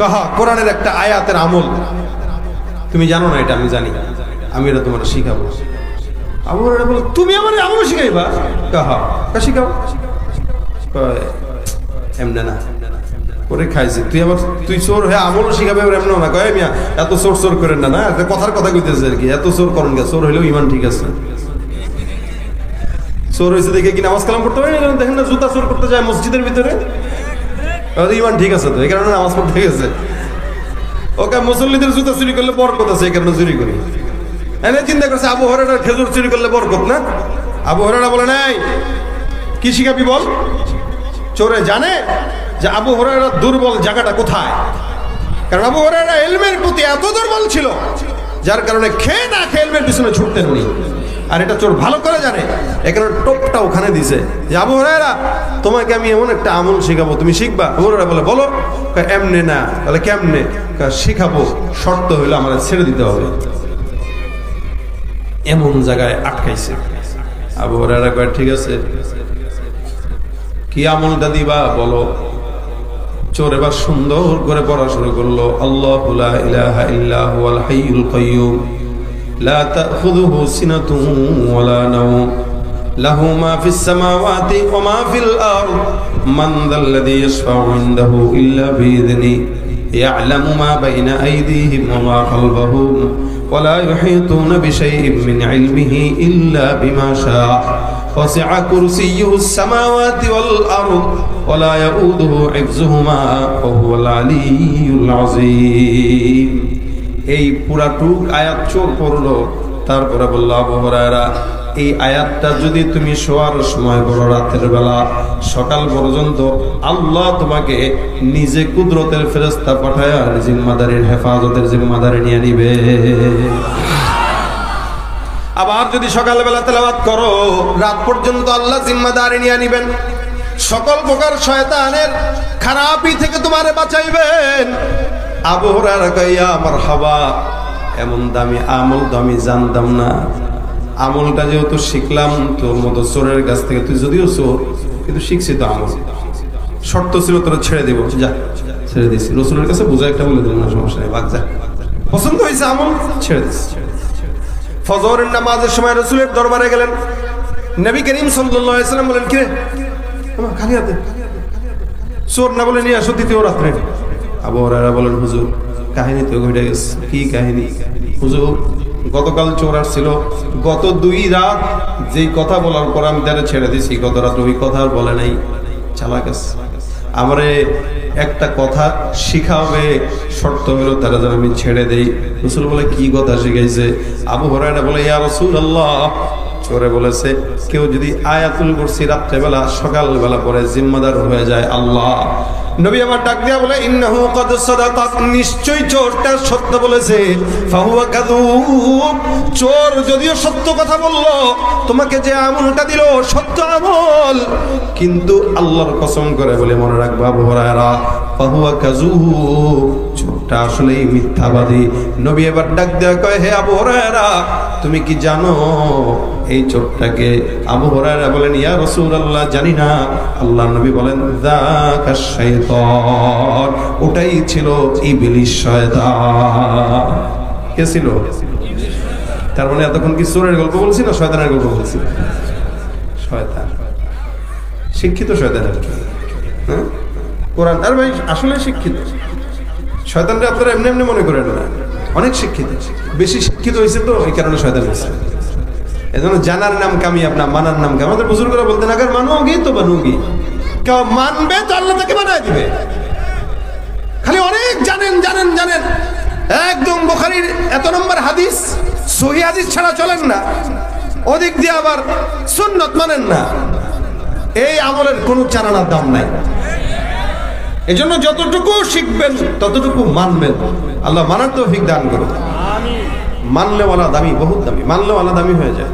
কাহা কোরআনের একটা আয়াতের আমল তুমি জানো না, এটা আমি জানি, আমি এটা তোমার শিখাবো। আবু হুরায়রা বলে তুমি আমার আমল শিখাইবা? কাহা শিখাও। এমনে না করে খাইছে, তুই চোর হয়ে আমল শিখাবে এমন না। কয় মিয়া এত চোর করেন না, না কথার কথা কইতেছে আর কি, এত চোর করেন গে, চোর হইলেও ইমান ঠিক আছে। চোর হয়েছে দেখে কি নামাজ কালাম করতে পারে? দেখেন না জুতা চোর করতে যায় মসজিদের ভিতরে, ইমান ঠিক আছে তো, এই কারণে নামাজ পড়তে গেছে। ওকে মুসল্লিদের জুতা চুরি করলে বরকত আছে, এই কারণে চুরি করি। এনে চিন্তা করছে আবু হুরায়রা খেজুর চুরি করলে বরকত না। আবু হুরায়রা বলে নাই, কি শিখাবি বল? চোরে জানে যে আবু হুরায়রা দুর্বল জায়গাটা কোথায়, কারণ আবু হুরায়রা ইলমের প্রতি এত দুর্বল ছিল যার কারণে খেয়ে না খেয়ে ইলমের পিছনে ছুটতেন উনি। আর এটা চোর ভালো করে জানে, এখানে টোপটা ওখানে দিছে যে আবু হুরায়রা তোমাকে আমি এমন একটা আমল শিখাবো, তুমি শিখবা? আবু হুরায়রা বলে বলো। এমনে না। বলে কেমনে? শিখাবো, শর্ত হইলো আমার ছেড়ে দিতে হবে। এমন জায়গায় আটকাইছে। আবু হুরায়রা কয় ঠিক আছে, কি আমলটা দিবা বলো। চোর এবার সুন্দর করে পড়া শুরু করলো, আল্লাহু লা ইলাহা ইল্লা হুয়াল হাইয়ুল কাইয়্যুম লা তাখুযুহু সিনাতুন ওয়ালা নাওম লাহু মা ফিস সামাওয়াতি ওয়া মা ফিল আরদ মান যাল্লাযী ইয়াশফা'ু ইনদাহু ইল্লা বিইذনি ইয়া'লামু মা বাইনা আইদিহিম ওয়া মা খালফাহুম ওয়া লা ইউহীতুনা বিশাইইন মিন ইলমিহি ইল্লা বিমা শাআ وسع كرسيه السماوات والأرض ولا يؤوده حفظهما وهو العلي العظيم। এই পুরাটুক আয়াত চোর পড়লো, তারপরে বলল আবু হুরায়রা এই আয়াতটা যদি তুমি শোয়ার সময় বড় রাতের বেলা সকাল পর্যন্ত আল্লাহ তোমাকে নিজে কুদরতের ফেরেশতা পাঠায় জিম্মাদারির হেফাজতের জিম্মাদারি নিয়ে নিবে। আবার যদি সকালবেলা তেলাওয়াত করো রাত পর্যন্ত আল্লাহ জিম্মাদারি নিয়ে নিবেন, সকল প্রকার শয়তানের খারাপি থেকে তোমারে বাঁচাইবেন। আবু হুরায়রা কইয়া মারহাবা, এমন দামি আমল তো আমি জানতাম না। আমলটা যেহেতু শিখলাম তোর মতো চোরের কাছ থেকে, তুই যদিও চোর কিন্তু শিখছি তো আমল, শর্ত ছিল তোর ছেড়ে দিব, যা ছেড়ে দিছি। রাসূলের কাছে বুঝা একটা বলে দিলাম না, সমস্যা নেই, ভাগ যা, পছন্দ হয়েছে আমল, ছেড়ে দিছি। ফজরের নামাজের সময় রাসূলের দরবারে গেলেন, নবী করিম সাল্লাল্লাহু আলাইহি ওয়াসাল্লাম বলেন কিরে খালি হাতে চোর না বলে নিয়ে আসো দ্বিতীয় রাত্রে। আবু হুরায়রা বলেন হুজুর কাহিনী তো ঘটে গেছে। কি কাহিনী? হুজুর গতকাল চোর আসছিল, গত 2 রাত যেই কথা বলার পর আমি তারা ছেড়ে দিছি, গত রাত ওই কথা আর বলে নাই, চালাক আছে। আমারে একটা কথা শিখাবে, শর্ত হলো তারা যেন আমি ছেড়ে দেই। রাসূল বলে কি কথা শিখাইছে? আবু হুরায়রা বলে ইয়া রাসূলুল্লাহ, চোরে বলেছে কেউ যদি আয়াতুল কুরসি রাত্রেবেলা সকালবেলা পরে জিম্মাদার হয়ে যায় আল্লাহ। নবী আমার ডাক দিয়া বলে ইন্নাহু ক্বাদ সাদাকাত, নিশ্চয়ই চোরটা সত্য বলেছে। ফাহুয়া কাযুব, চোর যদিও সত্য কথা বলল, তোমাকে যে আমলটা দিল সত্য আমল, কিন্তু আল্লাহর কসম করে বলে মনে রাখবা আবু হুরায়রা ফাহুয়া কাযুব, চোরটা আসলেই মিথ্যাবাদী। নবী এবার ডাক দেয়া কয় হে আবু হুরায়রা তুমি কি জানো এই চোরটাকে? আবু হুরায়রা বলেন ইয়া রাসূলুল্লাহ জানি না। আল্লাহর নবী বলেন যাকা শাইতান, ওটাই ছিল ইবলিস শয়তান। কে ছিল? তার মানে এতক্ষণ কি চোরের গল্প বলছি না শয়তানের গল্প বলছি? শয়তান, শিক্ষিত শয়তান আর কি। হ্যাঁ কোরআন আর ভাই আসলে শিক্ষিত শয়তানরা আপনারা এমনি এমনি মনে করেন না, অনেক শিক্ষিত, বেশি শিক্ষিত হয়েছে তো এই কারণে শয়তান হয়েছে। এজন্য জানার নাম কামিয়াব না, মানার নাম কামিয়াব। আমাদের বুজুর্গরা বলতেন আগে মানোগি তো বানুগি, কেউ মানবে তো আল্লাহ তাকে বানায় দিবে। খালি অনেক জানেন জানেন জানেন, একদম বুখারীর এত নম্বর হাদিস সহিহ হাদিস ছাড়া চলেন না, ওদিক দিয়ে আবার সুন্নাত মানেন না, এই আমলের কোনো চারানার দাম নাই। এজন্য যতটুকু শিখবেন ততটুকু মানবেন, আল্লাহ মানার তৌফিক দান করুন। মানলেওয়ালা দামি, বহুত দামি, মানলেওয়ালা দামি হয়ে যায়।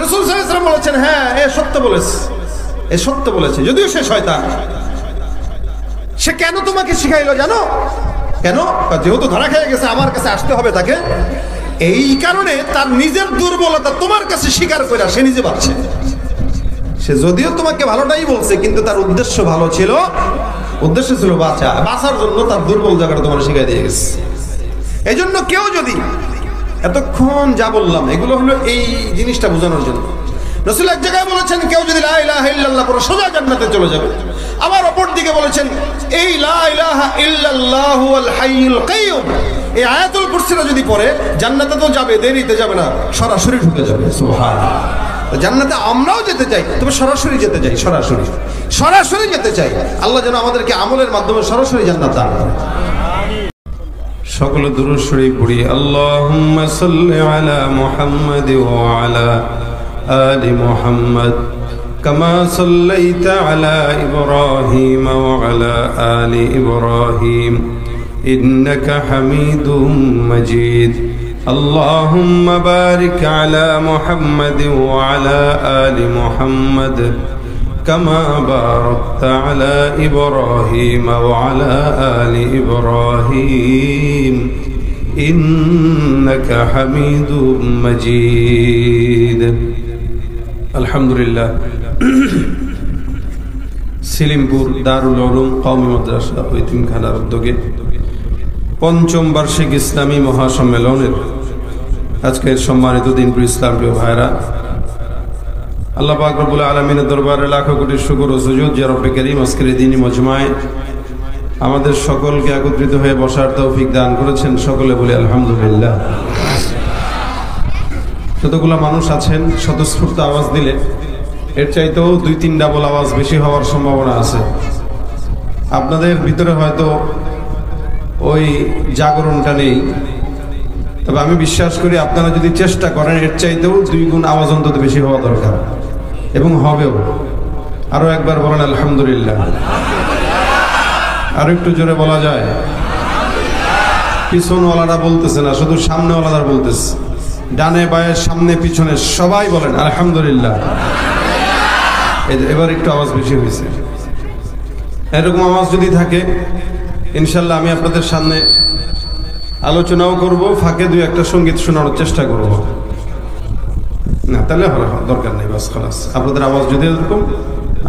রাসূল সাল্লাল্লাহু আলাইহি ওয়াসাল্লাম বলেছেন হ্যাঁ এ সত্য বলেছে, এ সত্য বলেছে, যদিও সে শয়তান। সে কেন তোমাকে শিখাইলো জানো? কেন? যেহেতু ধরা খেয়ে গেছে আমার কাছে আসতে হবে তাকে, এই কারণে তার নিজের দুর্বলতা তোমার কাছে স্বীকার করে সে নিজে পাচ্ছে। সে যদিও তোমাকে ভালোটাই বলছে কিন্তু তার উদ্দেশ্য ভালো ছিল উদ্দেশ্য ছিল বাঁচার জন্য তার দুর্বল জায়গাটা তোমার শিখাই দিয়ে গেছে। এই জন্য কেউ যদি এতক্ষণ যা বললাম এগুলো হলো এই জিনিসটা বোঝানোর জন্য। রাসূল এক জায়গায় বলেছেন কেউ যদি লা ইলাহা ইল্লাল্লাহ পড়ে সোজা জান্নাতে চলে যাবে। আবার অপর দিকে বলেছেন এই লা ইলাহা ইল্লাল্লাহুল হাইয়ুল কাইয়ুম, এই আয়াতুল কুরসিটা যদি পড়ে জান্নাতে তো যাবে, দেরিতে যাবে না, সরাসরি ঢুকে যাবে। সুবহানাল্লাহ। জান্নাতে আমরাও যেতে চাই, তবে সরাসরি যেতে চাই, সরাসরি যেতে চাই। আল্লাহ যেন আমাদেরকে আমলের মাধ্যমে সরাসরি জান্নাত দান করেন। সকলে দুরূদ শরীফ পড়ি। আল্লাহুম্মা সাল্লি আলা মুহাম্মাদ ওয়া আলা আলি মুহাম্মাদ কামা সাল্লাইতা আলা ইব্রাহিম ওয়া আলা আলি ইব্রাহিম ইন্নাকা হামিদুম মাজিদ। اللهم بارك على محمد وعلى آل محمد كما باركت على إبراهيم وعلى آل إبراهيم إنك حميد مجيد। الحمد لله। সিলিমপুর দারুল উলুম কওমি মাদ্রাসা ও ইতিমখানার উদ্যোগে পঞ্চম বার্ষিক ইসলামী মহাসম্মেলনের আজকের সম্মানিত দিনপুর ইসলাম প্রিয় ভাইরা, আল্লাহ পাক রব্বুল আলামিনের দরবারে লাখো কোটি শুকর ও সুজুদ যে রব্বে কারীম আজকের এই দিনী মজমায় আমাদের সকলকে একত্রিত হয়ে বসার তৌফিক দান করেছেন। সকলে বলি আলহামদুলিল্লাহ। যতগুলো মানুষ আছেন স্বতঃস্ফূর্ত আওয়াজ দিলে এর চাইতেও 2-3 ডাবল আওয়াজ বেশি হওয়ার সম্ভাবনা আছে। আপনাদের ভিতরে হয়তো ওই জাগরণটা নেই, তবে আমি বিশ্বাস করি আপনারা যদি চেষ্টা করেন এর চাইতেও 2 গুণ আওয়াজ অন্তত বেশি হওয়া দরকার, এবং হবেও। আরো একবার বলেন আলহামদুলিল্লাহ। আর একটু জোরে বলা যায়? পিছনওয়ালারা বলতেছে না, শুধু সামনেওয়ালারা বলতেছে। ডানে বায়ে সামনে পিছনে সবাই বলেন আলহামদুলিল্লাহ। এবার একটু আওয়াজ বেশি হয়েছে। এরকম আওয়াজ যদি থাকে ইনশাল্লাহ আমি আপনাদের সামনে আলোচনাও করব, ফাঁকে 2-1টা সঙ্গীত শোনানোর চেষ্টা করব। না তাহলে দরকার নেই, বাস খালাস। আপনাদের আওয়াজ যদি এরকম,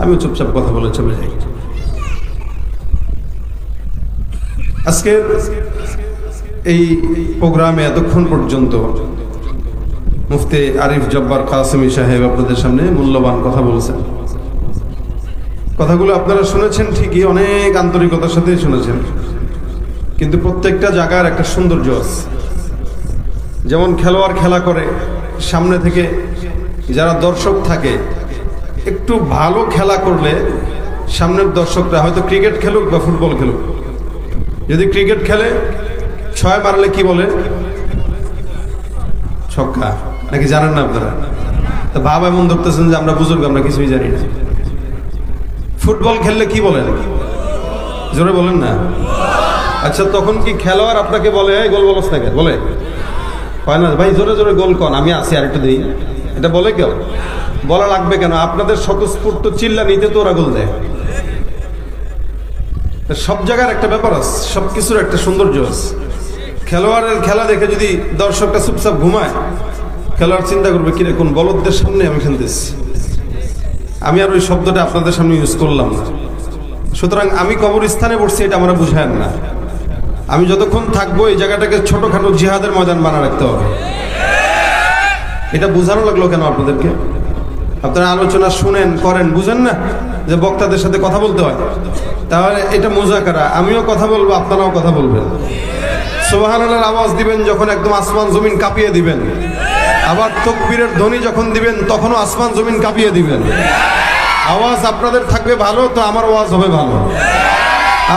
আমি চুপচাপ কথা বলে চলে যাই। আজকে এই প্রোগ্রামে এতক্ষণ পর্যন্ত মুফতি আরিফ জব্বার কাসেমি সাহেব আপনাদের সামনে মূল্যবান কথা বলেছেন। কথাগুলো আপনারা শুনেছেন ঠিকই, অনেক আন্তরিকতার সাথে শুনেছেন, কিন্তু প্রত্যেকটা জায়গার একটা সৌন্দর্য আছে। যেমন খেলোয়াড় খেলা করে, সামনে থেকে যারা দর্শক থাকে, একটু ভালো খেলা করলে সামনের দর্শকরা হয়তো ক্রিকেট খেলুক বা ফুটবল খেলুক, যদি ক্রিকেট খেলে 6 মারলে কি বলে? ছক্কা। নাকি জানেন না আপনারা? তো ভাব এমন ধরতেছেন যে আমরা বুজুর্গ, আমরা কিছুই জানি না। ফুটবল খেললে কি বলেন? জোরে বলেন না। আচ্ছা, তখন কি খেলোয়াড় আপনাকে বলে এই গোল বলস না? বলে হয় না? ভাই জোরে জোরে গোল কন, আমি আসি আরেকটু দিই, এটা বলে কেউ? বলা লাগবে কেন? আপনাদের স্বতঃস্ফূর্ত চিল্লা নিতে তো ওরা গোল দেয়। সব জায়গার একটা ব্যাপার আছে, সবকিছুর একটা সৌন্দর্য আছে। খেলোয়াড়ের খেলা দেখে যদি দর্শকটা চুপচাপ ঘুমায়, খেলোয়াড় চিন্তা করবে কিরে কোন বলদদের সামনে আমি খেলতেছি। আমি আর ওই শব্দটা আপনাদের সামনে ইউজ করলাম না। সুতরাং আমি কবরস্থানে বসছি এটা আমরা বুঝায়েন না। আমি যতক্ষণ থাকবো এই জায়গাটাকে ছোটখাটো জিহাদের ময়দান বানা রাখতে হবে। এটা বোঝানো লাগলো কেন আপনাদেরকে? আপনারা আলোচনা শুনেন, করেন, বুঝেন না যে বক্তাদের সাথে কথা বলতে হয়? তাহলে এটা মুজাকারা, আমিও কথা বলবো, আপনারাও কথা বলবেন। সুবহানাল্লাহর আওয়াজ দিবেন যখন একদম আসমান জমিন কাঁপিয়ে দিবেন, আবার তাকবীরের ধ্বনি যখন দিবেন তখনও আসমান জমিন কাঁপিয়ে দিবেন। আওয়াজ আপনাদের থাকবে ভালো, তো আমার আওয়াজ হবে ভালো।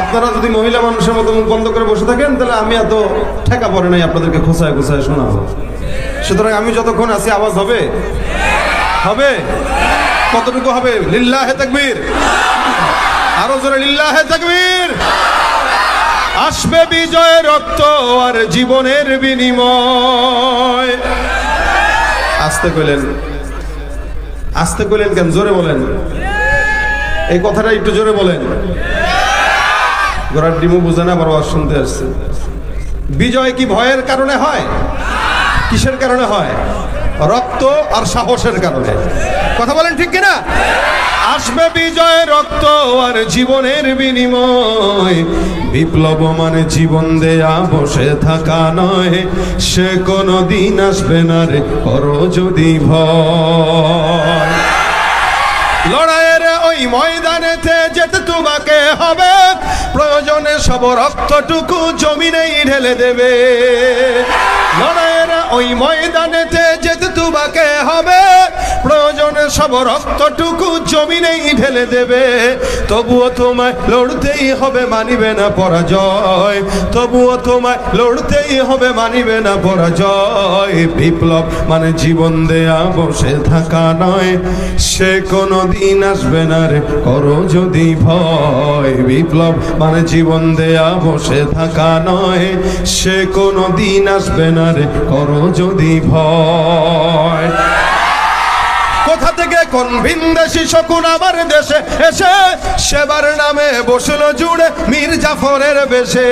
আপনারা যদি মহিলা মানুষের মতো মুখ বন্ধ করে বসে থাকেন তাহলে আমি এত ঠেকা পড়ে নাই আপনাদেরকে খোঁচায় খোঁচায় শোনাবো। সুতরাং আমি যতক্ষণ আছি আওয়াজ হবে, হবে। কতটুকু হবে? লিল্লাহে তাকবীর, আরো জোরে লিল্লাহে তাকবীর। আসবে বিজয়ের রক্ত আর জীবনের বিনিময়। আস্তে কইলেন, আস্তে কইলেন কেন? জোরে বলেন, এই কথাটা একটু জোরে বলেন। গোড়ার ডিমও বুঝে না, বড় শুনতে আসছে। বিজয় কি ভয়ের কারণে হয়? কিসের কারণে হয়? রক্ত আর সাহসের কারণে। কথা বলেন ঠিক কিনা? আসবে বিজয় রক্ত আর জীবনের বিনিময়, বিপ্লব মানে জীবন দেয়া বসে থাকা নয়, সে কোনো দিন আসবে না রে করো যদি ভয়। লড়াইয়ের ওই ময়দানেতে যেতে তোমাকে হবে, প্রয়োজনে সব রক্তটুকু জমিনেই ঢেলে দেবে। লড়াইয়ের ওই ময়দানেতে যেতে তোমাকে হবে, প্রয়োজনে সব রক্তটুকু জমিনেই ঢেলে দেবে। তবুও তোমায় লড়তেই হবে, মানিবে না পরাজয়। তবুও তোমায় লড়তেই হবে, মানিবে না পরাজয়। বিপ্লব মানে জীবন দেয়া বসে থাকা নয়, সে কোনো দিন আসবে না রে করো যদি ভয়। বিপ্লব মানে জীবন দেয়া বসে থাকা নয়, সে কোনো দিন আসবে না রে করো যদি ভয়। কোথা থেকে কোন ভিনদেশি শকুন আমার দেশে এসে সেবার নামে বসলো জুড়ে মীর জাফরের বেশে।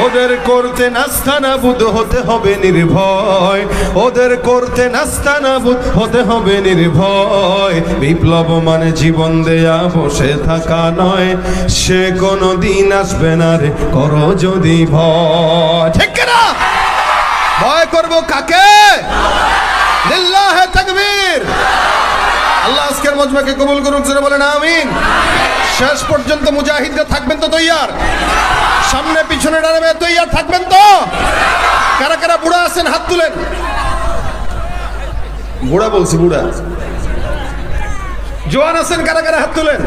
ওদের করতে নাস্তানাবুদ হতে হবে নির্ভয়, ওদের করতে নাস্তানাবুদ হতে হবে নির্ভয়। বিপ্লব মানে জীবন দেয়া বসে থাকা নয়, সে কোনো দিন আসবে না রে করো যদি ভয়। ঠিক না? ভয় করবো কাকে? লিল্লাহে তাকবীর। আল্লাহ আজকের মজমাকে কবুল করুক, জোরে বলেন আমিন। শেষ পর্যন্ত মুজাহিদরা থাকবেন তো তৈয়ার? সামনে পিছনে দাঁড়াবে তৈয়ার থাকবেন তো? কারা কারা বুড়া আছেন হাত তুলেন। বুড়া বলছি, বুড়া। জওয়ান আছেন কারা কারা হাত তুলেন।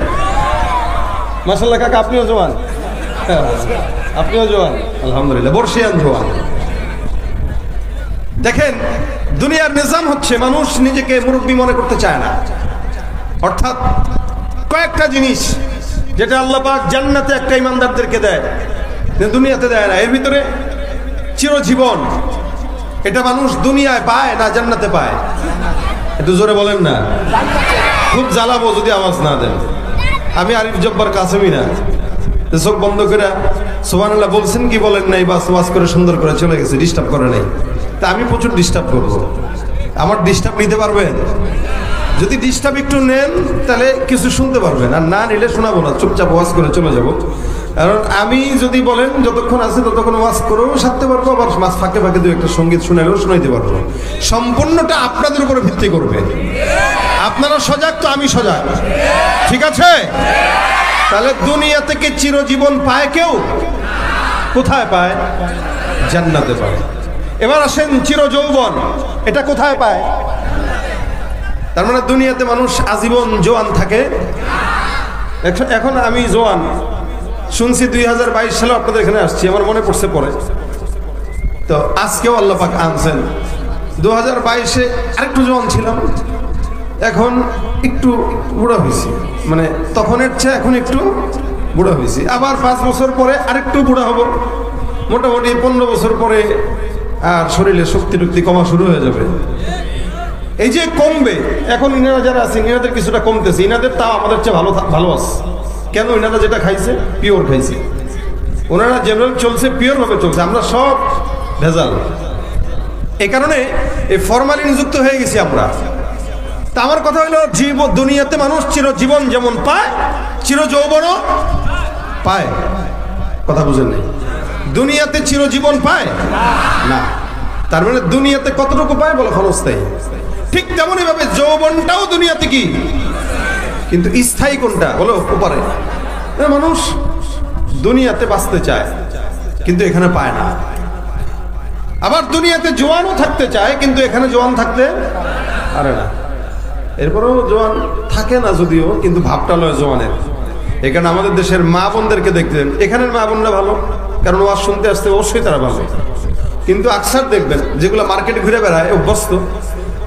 মাশাআল্লাহ কাকা আপনিও জওয়ান, আপনিও জওয়ান আলহামদুলিল্লাহ, বর্ষিয়ান জওয়ান। দেখেন দুনিয়ার নিজাম হচ্ছে মানুষ নিজেকে মুরব্বী মনে করতে চায় না। অর্থাৎ কয়েকটা জিনিস যেটা আল্লাহ পাক জান্নাতে একটা ইমানদারদেরকে দেয়, দুনিয়াতে দেয় না। এর ভিতরে চিরজীবন, এটা মানুষ দুনিয়ায় পায় না জান্নাতে পায়? একটু জোরে বলেন না। খুব জ্বালাবো যদি আওয়াজ না দেন। আমি আরিফ জব্বার কাসেমি না, চোখ বন্ধ করে সুবহানাল্লাহ বলছেন কি বলেন নাই, বাস ওয়াজ করে সুন্দর করে চলে গেছে, ডিস্টার্ব করে নাই। তা আমি প্রচুর ডিস্টার্ব করবো, আমার ডিস্টার্ব নিতে পারবেন? যদি ডিস্টার্ব একটু নেন তাহলে কিছু শুনতে পারবেন, আর না নিলে শোনাবো না, চুপচাপ ওয়াজ করে চলে যাব। কারণ আমি যদি বলেন যতক্ষণ আছে ততক্ষণ ওয়াজ করেও সারতে পারবো, আবার মাঝ ফাঁকে ফাঁকে দু একটা সঙ্গীত শুনাইলেও শোনাইতে পারবো। সম্পূর্ণটা আপনাদের উপরে ভিত্তি করবে। আপনারা সজাগ তো আমি সজাগ, ঠিক আছে? তাহলে দুনিয়া থেকে চিরজীবন পায় কেউ? কোথায় পায়? জান্নাতে পায়। এবার আসেন চিরযৌবন, এটা কোথায় পায়? তার মানে দুনিয়াতে মানুষ আজীবন জোয়ান থাকে। এখন আমি জোয়ান শুনছি 2022 সালে আপনাদের এখানে আসছি, আমার মনে পড়ছে পরে। তো আজকেও আল্লাহ পাক আনছেন। 2022-এ আরেকটু জোয়ান ছিলাম, এখন একটু বুড়া হয়েছি, মানে তখনের চেয়ে এখন একটু বুড়া হয়েছি। আবার 5 বছর পরে আরেকটু বুড়া হব, মোটামুটি 15 বছর পরে আর শরীরে শক্তি টক্তি কমা শুরু হয়ে যাবে। এই যে কমবে, এখন ইনারা যারা আছেন ইনাদের কিছুটা কমতেছে, ইনাদের তাও আমাদের চেয়ে ভালো আছে। কেন? ইনারা যেটা খাইছে পিওর খাইছে, ওনারা যেভাবে চলছে পিওর ভাবে চলছে, আমরা সব ভেজাল। এই কারণে এই ফরমালিন যুক্ত হয়ে গেছি আমরা। তা আমার কথা হলো দুনিয়াতে মানুষ চিরজীবন যেমন পায়, চিরযৌবনও পায়। কথা বুঝেন নাই? দুনিয়াতে চিরজীবন পায় না। তার মানে দুনিয়াতে কতটুকু পায় বলে ক্ষণস্থায়ী। ঠিক তেমনই ভাবে যৌবনটাও দুনিয়াতে কি, কিন্তু স্থায়ী কোনটা বলো ওপারে। মানুষ দুনিয়াতে বাঁচতে চায় কিন্তু এখানে পায় না। আবার দুনিয়াতে জোয়ানও থাকতে চায় কিন্তু এখানে জোয়ান থাকতে পারে না। এরপরেও জোয়ান থাকে না যদিও, কিন্তু ভাবটা লয় জোয়ানের। এখানে আমাদের দেশের মা বোনদেরকে দেখতেন, এখানের মা বোনরা ভালো, কারণ ওয়াজ শুনতে আসতে অবশ্যই তারা ভালো। কিন্তু আকসার দেখবেন যেগুলো মার্কেটে ঘুরে বেড়ায় অভ্যস্ত,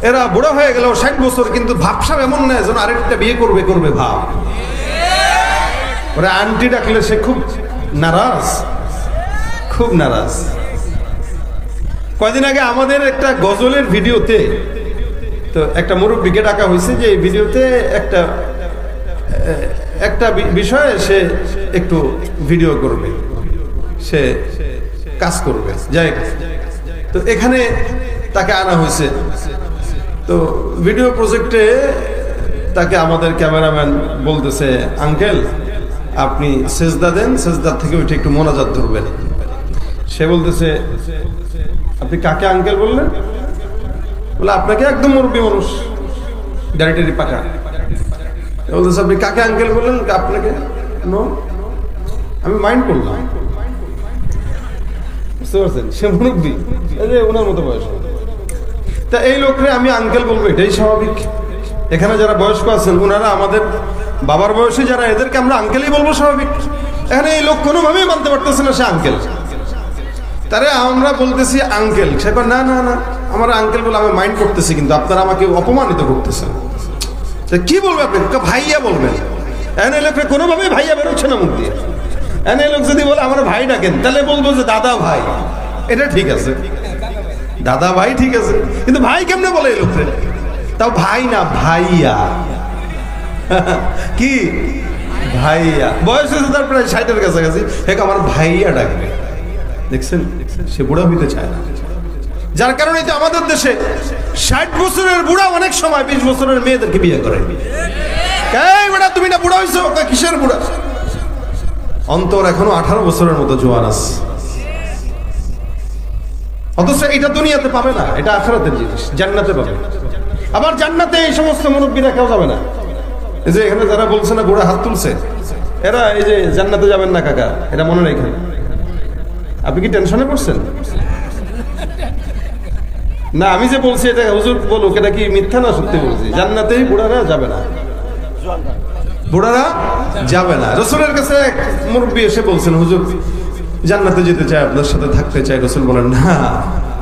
এরা বুড়ো হয়ে গেল 60 বছর, কিন্তু ভাবসাব এমন নয় যেন আরেকটা বিয়ে করবে ভাব। ওরা আন্টি ডাকলে সে খুব নারাজ, খুব নারাজ। কয়দিন আগে আমাদের একটা গজলের ভিডিওতে তো একটা মুরব্বীকে ডাকা হয়েছে যে এই ভিডিওতে একটা বিষয়ে সে একটু ভিডিও করবে, সে কাজ করবে। যাই তো এখানে তাকে আনা হয়েছে। তো ভিডিও প্রজেক্টে তাকে আমাদের ক্যামেরাম্যান বলতেছে, আঙ্কেল আপনি সেজদা দেন, সেজদার থেকে উঠে একটু মোনাজাত ধরবেন। সে বলতেছে, আপনি কাকে আঙ্কেল বললেন? বলে আপনাকে, একদম মুরব্বী মানুষ, দাড়ি পাকা। বলতেছে আপনি কাকে আঙ্কেল বললেন? আপনাকে। নো, আমি মাইন্ড করলাম, বুঝতে পারছেন, সে মুরব্বী, ওনার মতো বয়স। তা এই লোকরে আমি আঙ্কেল বলবো, এটাই স্বাভাবিক। এখানে যারা বয়স্ক আছেন ওনারা আমাদের বাবার বয়সে যারা, এদেরকে আমরা আঙ্কেলই বলবো, স্বাভাবিক। এখানে এই লোক কোনোভাবেই মানতে পারতেছে না সে আঙ্কেল। তারে আমরা বলতেছি আঙ্কেল, সে না না না আমার আঙ্কেল বলে আমি মাইন্ড করতেছি, কিন্তু আপনারা আমাকে অপমানিত করতেছেন। কি বলবে আপনি? ভাইয়া বলবেন। এনে লোকরা কোনোভাবেই ভাইয়া বেরোচ্ছে না মুখ দিয়ে। এনে লোক যদি বলে আমার ভাই ডাকেন, তাহলে বলবো যে দাদা ভাই, এটা ঠিক আছে, দাদা ভাই ঠিক আছে, কিন্তু ভাই কেমনে বলে এই লোকরে? তাও ভাই না, ভাইয়া। কি ভাইয়া? বয়স হয়েছে তার প্রায় 60-এর কাছাকাছি, আমার ভাইয়া ডাকবে। দেখছেন, সে বুড়া হইতে চায় না। যার কারণে তো আমাদের দেশে 60 বছরের বুড়া অনেক সময় 20 বছরের মেয়েদেরকে বিয়ে করে। এই বেটা তুমি না বুড়া হইছো? কিসের বুড়া? অন্তর এখনো 18 বছরের মতো জোয়ান আছে। অথচ এটা দুনিয়াতে পাবে না, এটা আখিরাতের জিনিস, জান্নাতে পাবে। আবার জান্নাতে এই সমস্ত মুরব্বীরা কেউ যাবে না। এই যে এখানে যারা বলছে না বুড়া হাত তুলছে, এরা এই যে জান্নাতে যাবেন না কাকা, এটা মনে রাখেন। আপনি কি টেনশনে পড়ছেন? না, আমি যে বলছি এটা হুজুর বলুক, এটা কি মিথ্যা না সত্যি বলছি? জান্নাতেই বুড়ারা যাবে না, বুড়ারা যাবে না। রাসূলের কাছে এক মুরব্বী এসে বলছেন, হুজুর জান্নাতে যেতে চাই, আপনার সাথে থাকতে চাই। রাসূল বলেন, না,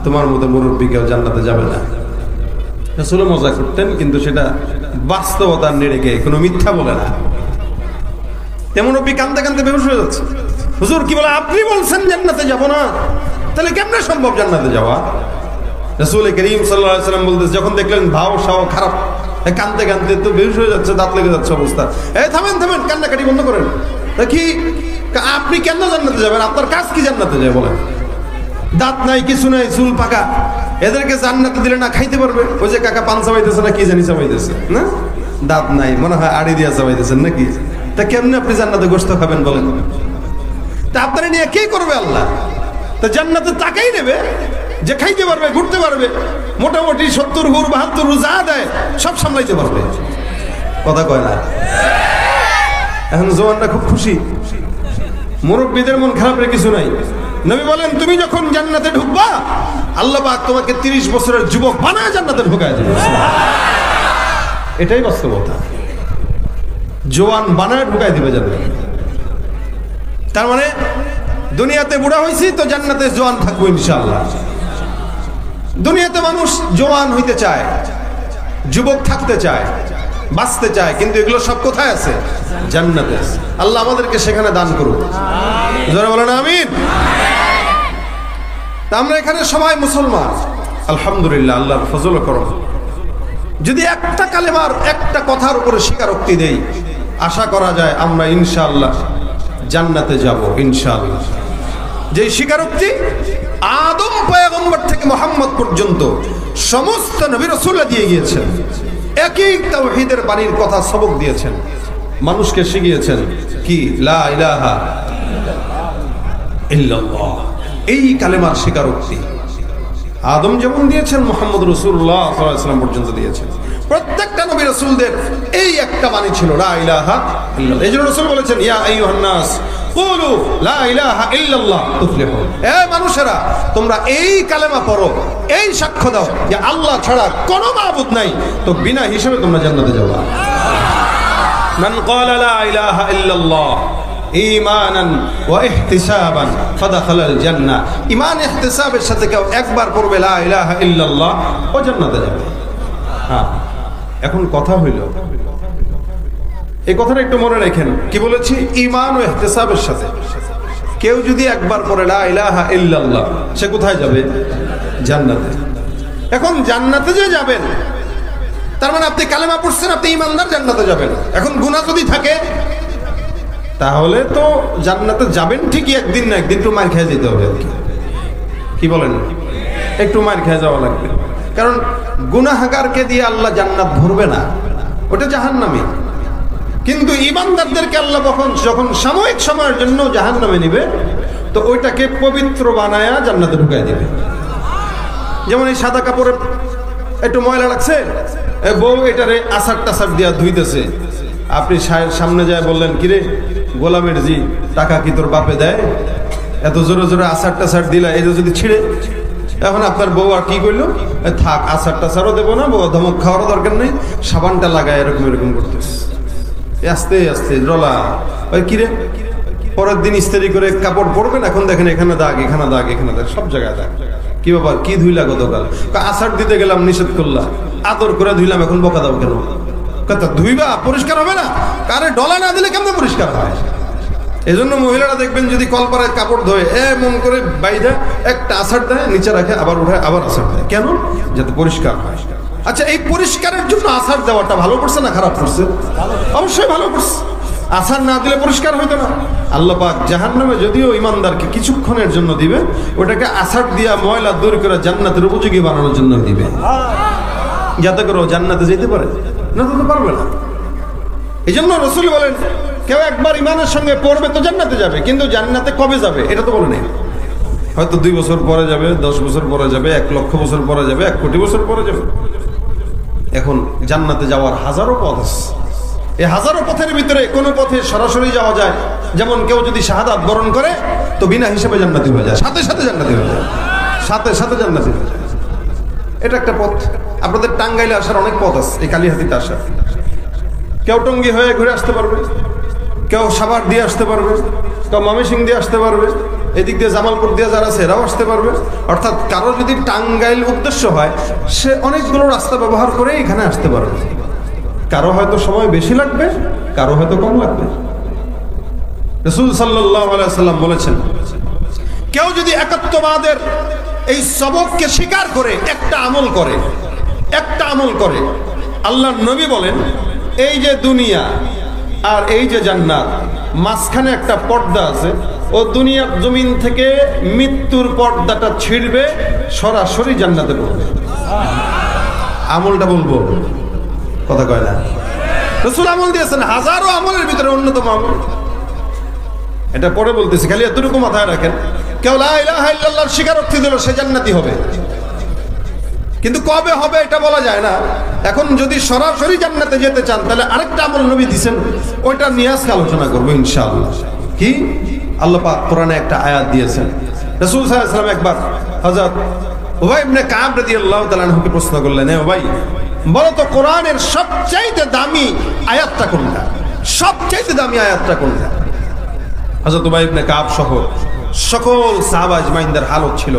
তোমার মতো মুরব্বী কেউ জান্নাতে যাবে না। রাসূল মজা করতেন, কিন্তু সেটা বাস্তবতার নিরেখে, কোনো মিথ্যা বলে না। তেমন মুরব্বী কাঁদতে কাঁদতে বেহুশ হয়ে যাচ্ছে। হুজুর কি বলে? আপনি বলছেন জান্নাতে যাব না, তাহলে কেমনে সম্ভব জান্নাতে যাওয়া? রাসূল করিম সাল্লাল্লাহু আলাইহি ওয়াসাল্লাম বলতেছে, যখন দেখলেন ভাও সাও খারাপ, কাঁদতে কাঁদতে তো বেহুশ হয়ে যাচ্ছে, দাঁত লেগে যাচ্ছে অবস্থা, থামেন থামেন, কান্নাকাটি বন্ধ করেন। কি আপনি কেন জান্নাতে যাবেন? আপনার কাজ কি জান্নাতে যায় বলেন? দাঁত নাই, কিছু নাই, চুল পাকা, এদেরকে জান্নাতে দিলে না খাইতে পারবে? ওই যে কাকা পান চাবাইতেছে না কি জানি চাবাইতেছে, না দাঁত নাই, মনে হয় আড়ি দিয়া চাবাইতেছেন নাকি? তা কেমনে আপনি জান্নাতে গোশত খাবেন বলেন? তা আপনারা নিয়ে কে করবে আল্লাহ? তা জান্নাতে তাকেই নেবে যে খাইতে পারবে, ঘুরতে পারবে, মোটামুটি 70 হুর 72 হুর যা দেয় সব সামলাইতে পারবে। কথা কয় না? এখন জওয়ানরা খুব খুশি, মুরব্বীদের মন খারাপের কিছু নাই। নবী বলেন, তুমি যখন জান্নাতে ঢুকবা, আল্লাহ পাক তোমাকে 30 বছরের যুবক বানায় জান্নাতে ঢুকায় দেবে। এটাই বাস্তবতা, জওয়ান বানায় ঢুকায় দিবে জান্নাতে। তার মানে দুনিয়াতে বুড়া হয়েছি তো জান্নাতে জওয়ান থাকবো ইনশাআল্লাহ। দুনিয়াতে মানুষ জওয়ান হইতে চায়, যুবক থাকতে চায়, বাঁচতে চায়, কিন্তু এগুলো সব কোথায় আছে? জান্নাতে। আল্লাহ আমাদেরকে সেখানে দান করুন, যারা বলেন আমিন। তা আমরা এখানে সবাই মুসলমান, আলহামদুলিল্লাহ, আল্লাহর ফজল করম। যদি একটা কালেমার একটা কথার উপরে স্বীকারোক্তি দেই, আশা করা যায় আমরা ইনশাআল্লাহ জান্নাতে যাব ইনশাআল্লাহ। যে স্বীকারোক্তি আদম পয়গম্বর থেকে মুহাম্মদ পর্যন্ত সমস্ত নবী রাসূলরা দিয়ে গিয়েছেন, একই তাওহীদের বাণীর কথা সবক দিয়েছেন, মানুষকে শিখিয়েছেন কি লা ইলাহা ইল্লাল্লাহ। এই কালেমার স্বীকারোক্তি আদম যেমন দিয়েছেন, মুহাম্মদ রাসূলুল্লাহ সাল্লাল্লাহু আলাইহি ওয়াসাল্লাম পর্যন্ত দিয়েছেন। প্রত্যেকটা নবী রাসূলদের এই একটা বাণী ছিল, লা ইলাহা ইল্লাল্লাহ। এইজন্য রাসূল বলেছেন, ইয়া আইয়ুহান নাস কুলু লা ইলাহা ইল্লাল্লাহ তুফলিহুন। এ মানুষেরা, তোমরা এই কালেমা পড়ো, এই সাক্ষ্য দাও যে আল্লাহ ছাড়া কোনো মাবুদ নাই, তো বিনা হিসাবে তোমরা জান্নাতে যাবে। মান ক্বালা লা ইলাহা ইল্লাল্লাহ ঈমানান ওয়া ইহতিসাবান ফাদাখালাল জান্নাহ। ঈমান ইহতিসাবের সাথে কেউ একবার পড়বে লা ইলাহা ইল্লাল্লাহ, ও জান্নাতে যাবে। হ্যাঁ, এখন কথা হইল, এই কথাটা একটু মনে রাখেন, কি বলেছি? ঈমান ও ইহতিসাবের সাথে কেউ যদি একবার পড়ে লা ইলাহা ইল্লাল্লাহ, সে কোথায় যাবে? জান্নাতে। এখন জান্নাতে যে যাবেন, তার মানে আপনি কালেমা পড়ছেন, আপনি ঈমানদার, জান্নাতে যাবেন। এখন গুনাহ যদি থাকে, তাহলে তো জান্নাতে যাবেন ঠিকই, একদিন না একদিন তো মার খেয়ে যেতে হবে। কি বলেন? একটু মার খেয়ে যাওয়া লাগবে। কারণ গুনাহগারকে দিয়ে আল্লাহ জান্নাত ভরবে না, ওটা জাহান্নামী। কিন্তু ঈমানদারদেরকে আল্লাহ যখন সাময়িক সময়ের জন্য জাহান্নামে নিবে, তো ওইটাকে পবিত্র বানায়া জান্নাতে ঢুকাই দিবে। যেমন এই সাদা কাপড়ে একটু ময়লা লাগছে, বউ এটারে আসার টাসার দিয়া ধুইতেছে, আপনি সামনে যায় বললেন, কিরে গোলামের জি, টাকা কি তোর বাপে দেয়? এত জোরে জোরে আসার টাসার দিলা, এটা যদি ছিঁড়ে, এখন আপনার বউ আর কি করলো, থাক আসার টাসারও দেবো না, বউ ধমক খাওয়ারও দরকার নেই, সাবানটা লাগায় এরকম এরকম করতেছে, আস্তে আস্তে ডলা। ওই কিরে পরের দিন ইস্ত্রি করে কাপড় পরবেন, এখন দেখেন এখানে দাগ, এখানে দাগ, এখানে দাগ, সব জায়গায় দাগ। কি বাবা কি ধুইলা গতকাল? আসার দিতে গেলাম নিষেধ করলা, আদর করে ধুইলাম, এখন বকা দাও কেন? কথা ধুইবা পরিষ্কার হবে না? কারে ডলা না দিলে কেমন পরিষ্কার হয়? এই জন্য মহিলারা দেখবেন যদি কলপাড়ায় কাপড় ধোয়, মন করে বাইরে একটা আসার দেয়, নিচে রাখে, আবার উঠায়, আবার আসার দেয়। কেন? যাতে পরিষ্কার হয়। আচ্ছা, এই পরিষ্কারের জন্য আসার দেওয়াটা ভালো করছে না খারাপ করছে? অবশ্যই ভালো করছে। আসার না দিলে পরিষ্কার হইতো না। আল্লাহ পাক জাহান্নামে যদিও ইমানদারকে কিছুক্ষণের জন্য দিবে, ওটাকে আসার দিয়া ময়লা দূর করে জান্নাতের উপযোগী বানানোর জন্য দিবে, যাতে করে জান্নাতে যেতে পারে, না তো পারবে না। এই জন্য রাসূল বলেন, কেউ একবার ইমানের সঙ্গে পড়বে তো জান্নাতে যাবে, কিন্তু জান্নাতে কবে যাবে এটা তো বলে নেই। হয়তো 2 বছর পরে যাবে, 10 বছর পরে যাবে, 1 লক্ষ বছর পরে যাবে, 1 কোটি বছর পরে যাবে। এখন জান্নাতে যাওয়ার হাজারো পথ আছে। এই হাজারো পথের ভিতরে কোনো পথে সরাসরি যাওয়া যায়। যেমন কেউ যদি শাহাদাত বরণ করে তো বিনা হিসেবে জান্নাতি হয়ে যায়, সাথে সাথে জান্নাতি হয়ে যায়, সাথে সাথে জান্নাতি হয়ে যায়। এটা একটা পথ। আপনাদের টাঙ্গাইলে আসার অনেক পথ আছে, এই কালিহাতিতে আসার। কেউ টঙ্গী হয়ে ঘুরে আসতে পারবে, কেউ সাভার দিয়ে আসতে পারবে, কেউ ময়মনসিংহ দিয়ে আসতে পারবে, এদিক দিয়ে জামালপুর দিয়ে যারা আছে এরাও আসতে পারবে। অর্থাৎ কারো যদি টাঙ্গাইল উদ্দেশ্য হয়, সে অনেকগুলো রাস্তা ব্যবহার করে এখানে আসতে পারবে। কারো হয়তো সময় বেশি লাগবে, কারো হয়তো কম লাগবে। রাসূল সাল্লাল্লাহু আলাইহি ওয়াসাল্লাম বলেছেন, কেউ যদি একাত্মবাদের এই সবককে স্বীকার করে একটা আমল করে, আল্লাহর নবী বলেন, এই যে দুনিয়া আর এই যে জান্নাত, মাঝখানে একটা পর্দা আছে, ও দুনিয়ার জমিন থেকে মৃত্যুর পর্দাটা ছিঁড়বে, সরাসরি জান্নাতে পড়বে। আমলটা বলবো, কথা কয় না? রাসূল আমল দিয়েছেন, হাজারো আমলের ভিতরে অন্যতম আমল এটা। পরে বলতেছি, খালি এতটুকু মাথায় রাখেন, কেউ লা ইলাহা ইল্লাল্লাহর স্বীকারোক্তি দিল, সে জান্নাতি হবে, কিন্তু কবে হবে এটা বলা যায় না। এখন যদি সরাসরি জান্নাতে যেতে চান, তাহলে আরেকটা আমল নবী দিয়েছেন, ওইটা নিয়ে আজকে আলোচনা করবো ইনশাআল্লাহ। কি? আল্লাহ পাক কোরআনে একটা আয়াত দিয়েছেন। রাসূল সাল্লাল্লাহু আলাইহি ওয়াসাল্লাম একবার হযরত উবাই ইবনে কাব রাদিয়াল্লাহু তাআলা আনহুকে প্রশ্ন করলেন, উবাই বলো তো কোরআনের সবচাইতে দামি আয়াতটা কোনটা? সবচাইতে দামি আয়াতটা কোনটা? হযরত উবাই ইবনে কাব সহ সকল সাহাবা আজমাইনদের হালত ছিল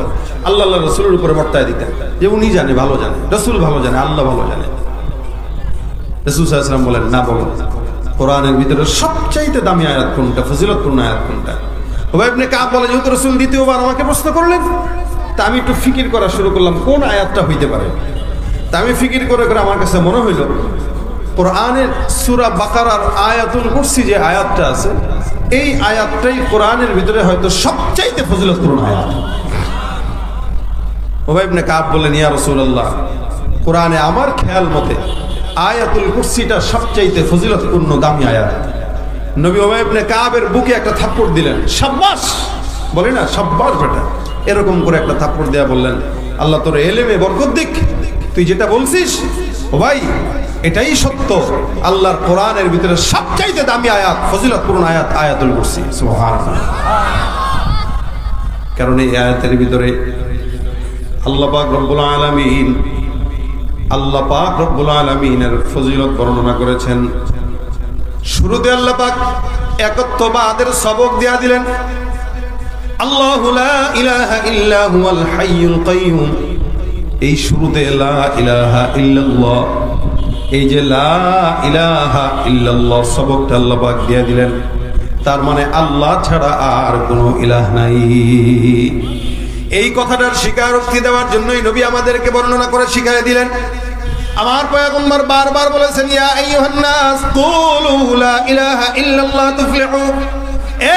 আল্লাহ রাসূলের উপরে বর্তায় দিতেন, যে উনি জানে, ভালো জানে, রাসূল ভালো জানে, আল্লাহ ভালো জানে। রাসূল সাল্লাল্লাহু আলাইহি ওয়াসাল্লাম বলেন, না, বলো কোরআনের ভিতরে সবচাইতে দামি আয়াত কোনটা, ফজিলতপূর্ণ আয়াত কোনটা? উবাই ইবনে কাব বলে, যেহেতু রাসূল দ্বিতীয়বার আমাকে প্রশ্ন করলেন, তা আমি একটু ফিকির করা শুরু করলাম কোন আয়াতটা হইতে পারে। তা আমি ফিকির করে করে আমার কাছে মনে হইল, কোরআনের সূরা বাকারার আয়াতুল কুরসি যে আয়াতটা আছে, এই আয়াতটাই কোরআনের ভিতরে হয়তো সবচাইতে ফজিলতপূর্ণ আয়াত। উবাই ইবনে কাব বলেন, ইয়া রাসূলুল্লাহ, কোরআনে আমার খেয়াল মতে আয়াতুল কুরসিটা সবচাইতে ফজিলতপূর্ণ দামি আয়াত। নবী উবাই ইবনে কাবের বুকে একটা থাপ্পড় দিলেন, শাবাশ, বলে না শাবাশ বেটা, এরকম করে একটা থাপ্পড় দেয়া বললেন, আল্লাহ তোর ইলমে বরকত দিক, তুই যেটা বলছিস ও ভাই এটাই সত্য। আল্লাহর কোরআনের ভিতরে সবচাইতে দামি আয়াত, ফজিলতপূর্ণ আয়াত আয়াতুল কুরসি। সুবহানাল্লাহ। কারণ এই আয়াতের ভিতরে আল্লাহ পাক রব্বুল আলামিনের ফজিলত বর্ণনা করেছেন। শুরুতে আল্লাহ পাক একত্ববাদের সবক দেয়া দিলেন, আল্লাহু লা ইলাহা ইল্লা হুয়াল হাইয়ুল কাইয়ুম। এই শুরুতে লা ইলাহা ইল্লাল্লাহ, এই যে লা ইলাহা ইল্লাল্লাহ সবকটা আল্লাহ পাক দিয়ে দিলেন, তার মানে আল্লাহ ছাড়া আর কোনো ইলাহ নাই। এই কথাটার স্বীকারোক্তি দেওয়ার জন্যই নবী আমাদেরকে বর্ণনা করে শিখিয়ে দিলেন। আমার পয়গম্বর বারবার বলেছেন, ইয়া আইয়ুহান নাস কুলু লা ইলাহা ইল্লাল্লাহ তুফলিহু।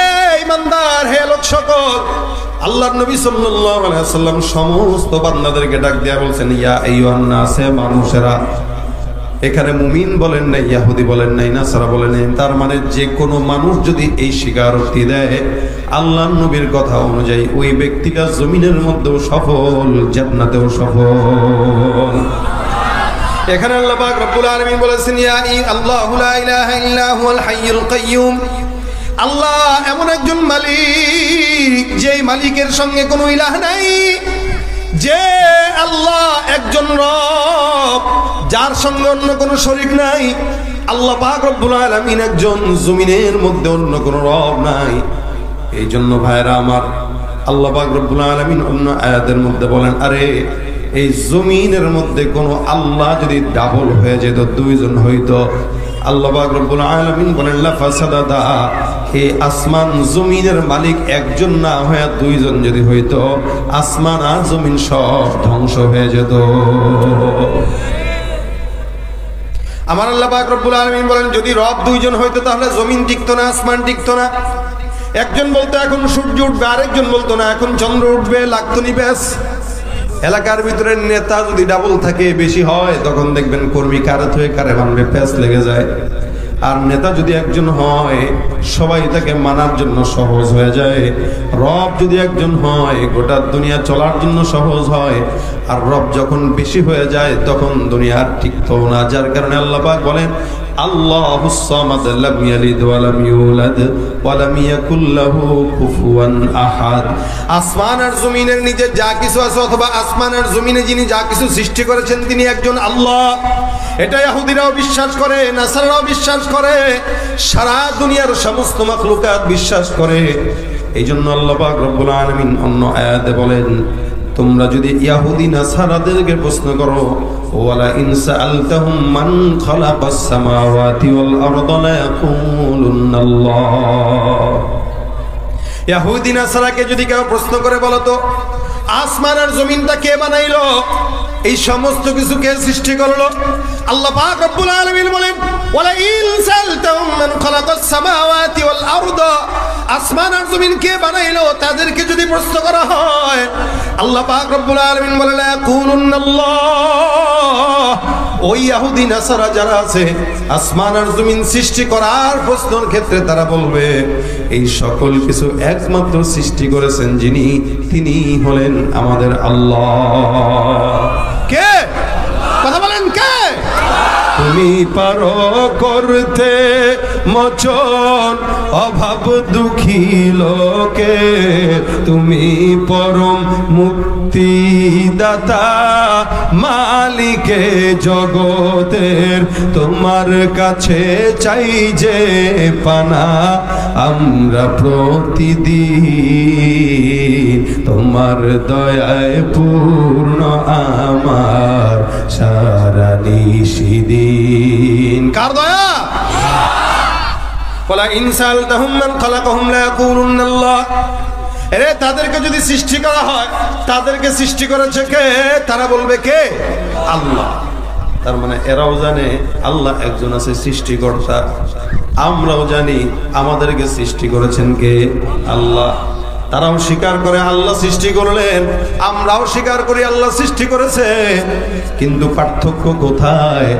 এই ইমানদার, হে লোক সকল, আল্লাহর নবী সাল্লাল্লাহু আলাইহি ওয়াসাল্লাম সমস্ত বান্দাদেরকে ডাক দিয়া বলছেন, ইয়া আইয়ুহান নাস, মানুষেরা। এখানে মুমিন বলেন নাই, ইহুদি বলেন নাই, নাসারা বলেন নাই। তার মানে যে কোনো মানুষ যদি এই স্বীকারোক্তি দেয় আল্লাহর নবীর কথা অনুযায়ী, ওই ব্যক্তিটা জমিনের মধ্যেও সফল, জান্নাতেও সফল। এখানে আল্লাহ পাক রব্বুল আলামিন বলেছেন, ইয়া আল্লাহু লা ইলাহা ইল্লা হুয়াল হাইয়ুল কাইয়্যুম। আল্লাহ এমন একজন মালিক, যেই মালিকের সঙ্গে কোনো ইলাহ নাই, যে আল্লাহ একজন রব, যার সঙ্গে অন্য কোনো শরীক নাই। আল্লাহ পাক রব্বুল আলামিন একজন, জমিনের মধ্যে অন্য কোনো রব নাই। এই জন্য ভাইরা আমার, আল্লাহ পাক রব্বুল আলামিন অন্য আয়াতের মধ্যে বলেন, আরে এই জমিনের মধ্যে কোনো আল্লাহ যদি ডাবল হয়ে যেত, দুইজন হইতো, আল্লাহ পাক রব্বুল আলামিন বলেন লা ফাসাদাতা, এই আসমান জমিনের মালিক একজন না হয়ে দুইজন যদি হইতো, আসমান আর জমিন সব ধ্বংস হয়ে যেত। আমার আল্লাহ পাক রব্বুল আলামিন বলেন, যদি রব দুইজন হইতো তাহলে জমিন টিকতো না, আসমান টিকতো না। একজন বলতো এখন সূর্য উঠবে, আরেকজন বলতো না এখন চন্দ্র উঠবে, লাগতো নি ব্যাস। এলাকার ভিতরে নেতা যদি ডাবল থাকে, বেশি হয়, তখন দেখবেন কর্মী কারে থয়ে কারে মানবে, প্যাচ লেগে যায়। আর নেতা যদি একজন হয়, সবাই তাকে মানার জন্য সহজ হয়ে যায়। রব যদি একজন হয়, গোটা দুনিয়া চলার জন্য সহজ হয়। আর রব যখন বেশি হয়ে যায়, তখন দুনিয়ার টিকতো না। যার কারণে আল্লাহ পাক বলেন, আল্লাহুস সামাদ, লাম ইয়ালিদ ওয়া লাম ইউলাদ ওয়া লাম ইয়াকুল লাহু কুফুয়ান আহাদ। আসমান আর জমিনের নিচে যা কিছু আছে, অথবা আসমান আর জমিনে যিনি যা কিছু সৃষ্টি করেছেন, তিনি একজন আল্লাহ। এটা ইহুদিরাও বিশ্বাস করে, নাসারাও বিশ্বাস করে, সারা দুনিয়ার সমস্ত মাখলুকাত বিশ্বাস করে। এই জন্য আল্লাহ পাক রব্বুল আলামিন অন্য আয়াতে বলেন, তোমরা যদি ইহুদি নাসারাদেরকে প্রশ্ন করো, ওয়ালা ইন সাআলতাহুম মান খালাকাস সামাওয়াতি ওয়াল আরদা লা ইয়াকুলুনাল্লাহ। ইহুদি নাসারাকে যদি কেউ প্রশ্ন করে, বলো তো আসমান আর জমিনটা কে বানাইলো, এই সমস্ত কিছু কে সৃষ্টি করলো? আল্লাহ পাক রব্বুল আলামিন বলেন, ওয়ালা ইন সাআলতাহুম মান খালাকাস সামাওয়াতি ওয়াল আরদা, আসমান আর জমিন কে বানাইলো, তাদেরকে যদি প্রশ্ন করা হয়, আল্লাহ পাক রব্বুল আলামিন বলেন, লা ইয়াকুলুনাল্লাহ। ওই ইহুদি নাসারা যারা আছে, আসমান আর জমিন সৃষ্টি করার প্রশ্নের ক্ষেত্রে তারা বলবে, এই সকল কিছু একমাত্র সৃষ্টি করেছেন যিনি, তিনি হলেন আমাদের আল্লাহ। কে? কথা বলেন, কে? তুমি পারো করতে মোচন অভাব দুঃখী লোকে, তুমি পরম মুক্তিদাতা, মালিকে জগতের, তোমার কাছে চাই যে পানা আমরা প্রতিদিন, তোমার দয়ায় পূর্ণ আমার সারা নিশিদিন। কার দয়া? ওয়ালা ইন সাআলতাহুম মান খালাকাহুম লা ইয়াকুলুনাল্লাহ। এরে তাদেরকে যদি সৃষ্টি করা হয়, তাদেরকে সৃষ্টি করেছে কে? তারা বলবে কে? আল্লাহ। তার মানে এরাও জানে আল্লাহ একজন আছে সৃষ্টিকর্তা, আমরাও জানি আমাদেরকে সৃষ্টি করেছেন কে? আল্লাহ। তারাও স্বীকার করে আল্লাহ সৃষ্টি করলেন, আমরাও স্বীকার করি আল্লাহ সৃষ্টি করেছে। কিন্তু পার্থক্য কোথায়?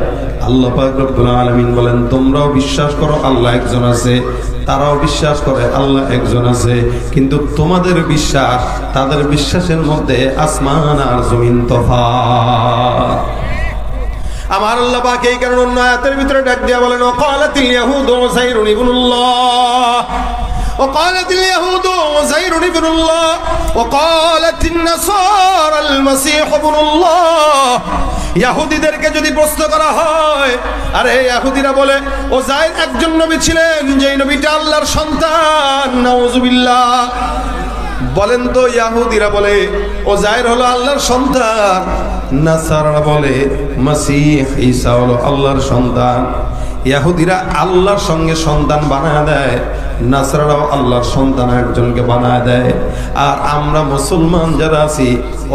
আল্লাহ পাক রব্বুল আলামিন বলেন, তোমরাও বিশ্বাস করো আল্লাহ একজন আছে, তারাও বিশ্বাস করে আল্লাহ একজন আছে, কিন্তু তোমাদের বিশ্বাস তাদের বিশ্বাসের মধ্যে আসমান আর জমিন তফাৎ। আমার আল্লাহ পাক এই কারণে অন্য আয়াতের ভিতরে ডাক দিয়া বলেন, ওয়াকালাতিল ইয়াহুদু উযাইরুন ইবনুল্লাহ, وقالت اليهود عزير ابن الله وقالت النصارى المسيح ابن الله। ইহুদিদেরকে যদি প্রশ্ন করা হয়, আরে ইহুদিরা বলে ওজাইর একজন নবী ছিলেন, যেই নবীটা আল্লাহর সন্তান, নাউজুবিল্লাহ। বলেন তো, ইহুদিরা বলে ওজাইর হলো আল্লাহর সন্তান, নাসারা বলে মাসিহ ঈসা হলো আল্লাহর সন্তান। ইহুদিরা আল্লাহর সঙ্গে সন্তান বানায় দেয়, নাসারারাও আল্লাহর সন্তান একজনকে বানায় দেয়। আর আমরা মুসলমান যারা আছি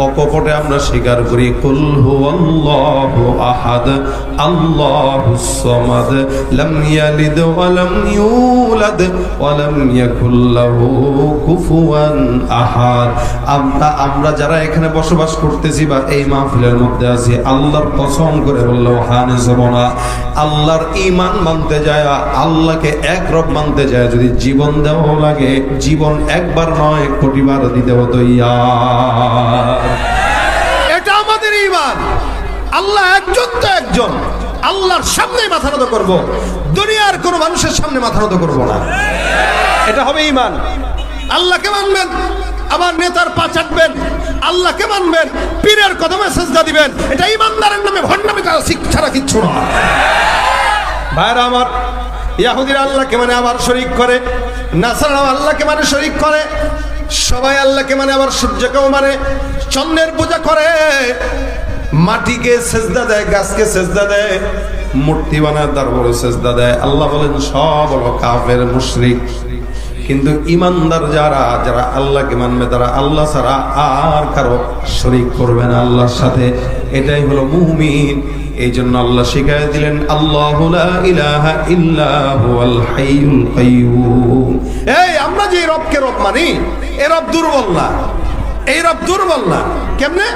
অকপটে আমরা স্বীকার করি কুল হুয়াল্লাহু আহাদ আল্লাহুস সামাদ লাম ইয়ালিদ ওয়া লাম ইউলাদ ওয়া লাম ইয়াকুল লাহু কুফুয়ান আহাদ। আমরা যারা এখানে বসবাস করতেছি বা এই মাহফিলের মধ্যে আছি, আল্লাহর কসম করে বললেও হানে যাব না। আল্লাহর ঈমান মানতে যায়, আল্লাহকে এক রব মানতে যায়, যদি জীবন দেওয়া লাগে জীবন একবার নয় কোটিবার দিতে হতো। এটা আমাদের ঈমান। আল্লাহ একজন তো একজন, আল্লাহর সামনে মাথা নত করব, দুনিয়ার কোন মানুষের সামনে মাথা নত করব না। এটা হবে ঈমান। আল্লাহকে মানবেন, আমার নেতার পা চাটবেন, আল্লাহকে মানবেন, পীরের কদমে সিজদা দিবেন, এটা ঈমানদারের নামে ভণ্ডামি ছাড়া কিচ্ছু না। ভাইরা আমার, ইহুদিরা আল্লাহকে মানে আবার শরীক করে, নাসারাও আল্লাহকে মানে শরীক করে, সবাই আল্লাহকে মানে আবার সূর্যকেও মানে, চন্দ্রের পূজা করে, মাটিকে সেজদা দেয়, গাছকে সেজদা দেয়, মূর্তি বানায় তারপরে সেজদা দেয়। আল্লাহ বলেন সব হলো কাফের মুশরিক। কিন্তু ইমানদার যারা যারা আল্লাহকে মানবে তারা আল্লাহ ছাড়া আর কারো শরীক করবে না আল্লাহর সাথে, এটাই হলো মুমিন। এই জন্য আল্লাহ শিখায় দিলেন আল্লাহু লা ইলাহা ইল্লা হুয়াল হাইয়ুল কাইয়্যুম। এই আমরা যে রবকে রব মানি, এই রব দুর্বল না, এই রব দুর্বল না। কেমনে?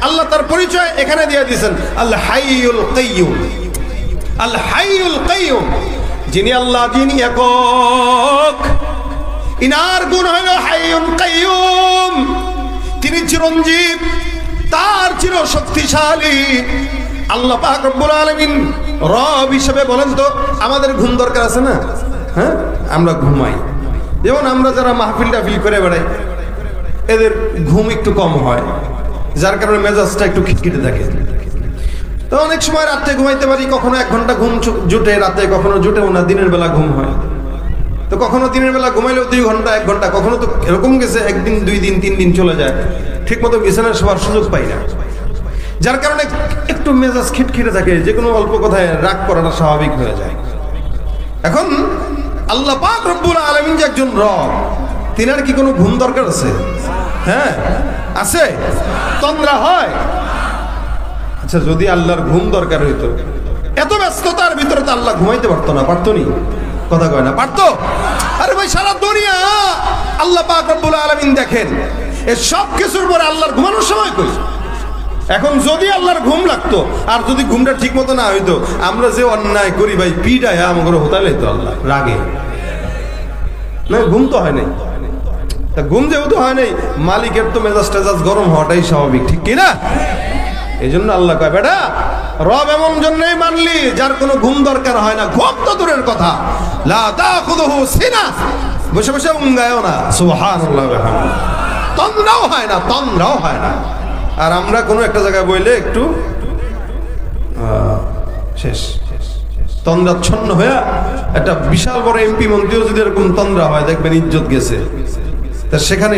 আল্লাহ তার পরিচয় এখানে দিয়ে দিয়েছেন, আল হাইয়ুল কাইয়্যুম। আল হাইয়ুল কাইয়্যুম, যিনি আল্লাহ, যিনি একক, ইনার গুণ হইল হাইয়ুল কাইয়্যুম। তিনি চিরঞ্জীব, তার চির শক্তিশালী। আল্লাহ পাক রব্বুল আলামিন রব হিসেবে বলেন তো আমাদের ঘুম দরকার আছে না? হ্যাঁ, আমরা ঘুমাই। যেমন আমরা যারা মাহফিল টাফিল করে বেড়াই, এদের ঘুম একটু কম হয়, যার কারণে মেজাজটা একটু খিটখিটে থাকে। তো অনেক সময় রাত্রে ঘুমাইতে পারি, কখনো 1 ঘন্টা ঘুম জুটে রাতে, কখনো জুটেও না, দিনের বেলা ঘুম হয়। তো কখনো দিনের বেলা ঘুমাইলেও 2 ঘন্টা 1 ঘন্টা, কখনো তো এরকম গেছে 1 দিন 2 দিন 3 দিন চলে যায়, ঠিক মতো বিছানায় শোয়ার সুযোগ পাই না, যার কারণে একটু মেজাজ খিটখিটে থাকে, যে কোনো অল্প কথায় রাগ করাটা স্বাভাবিক হয়ে যায়। এখন আল্লাহ পাক রব্বুল আলামিন যে একজন রব, তিনার কি কোনো ঘুম দরকার আছে? হ্যাঁ আছে। তন্দ্রা হয়? আচ্ছা, যদি আল্লাহর ঘুম দরকার হইতো, এত ব্যস্ততার ভিতরে তো আল্লাহ ঘুমাইতে পারতো না? পারতো নি? কথা কয় না, পারতো? আরে ভাই, সারা দুনিয়া আল্লাহ পাক রব্বুল আলামিন দেখেন, এই সব কিছুর পরে আল্লাহর ঘুমানোর সময় কই? এখন যদি আল্লাহর ঘুম লাগতো, আর যদি ঘুমটা ঠিক মতো না হইতো, আমরা যে অন্যায় করি ভাই, পিটায় আমাকে হোতালে তো আল্লাহ রাগে না। ঘুম তো হয় নাই, তা ঘুম যেহেতু হয় নাই, মালিকের তো মেজাজ টেজাজ গরম হওয়াটাই স্বাভাবিক, ঠিক কিনা? এই জন্য আল্লাহ কয়, বেটা রব এমন জন্যই মানলি যার কোনো ঘুম দরকার হয় না। ঘুম তো দূরের কথা, লা তাখুযুহু সিনা, বসে বসে উঙ্গায়ও না, সুবহানাল্লাহ ওয়া বিহামদিহি, তন্দ্রাও হয় না, তন্দ্রাও হয় না। আর আমরা কোনো একটা জায়গায় বইলে একটু শেষ, তন্দ্রাচ্ছন্ন হয়ে একটা বিশাল বড় এমপি মন্ত্রীও যদি এরকম তন্দ্রা হয়, দেখবেন ইজ্জত গেছে। তা সেখানে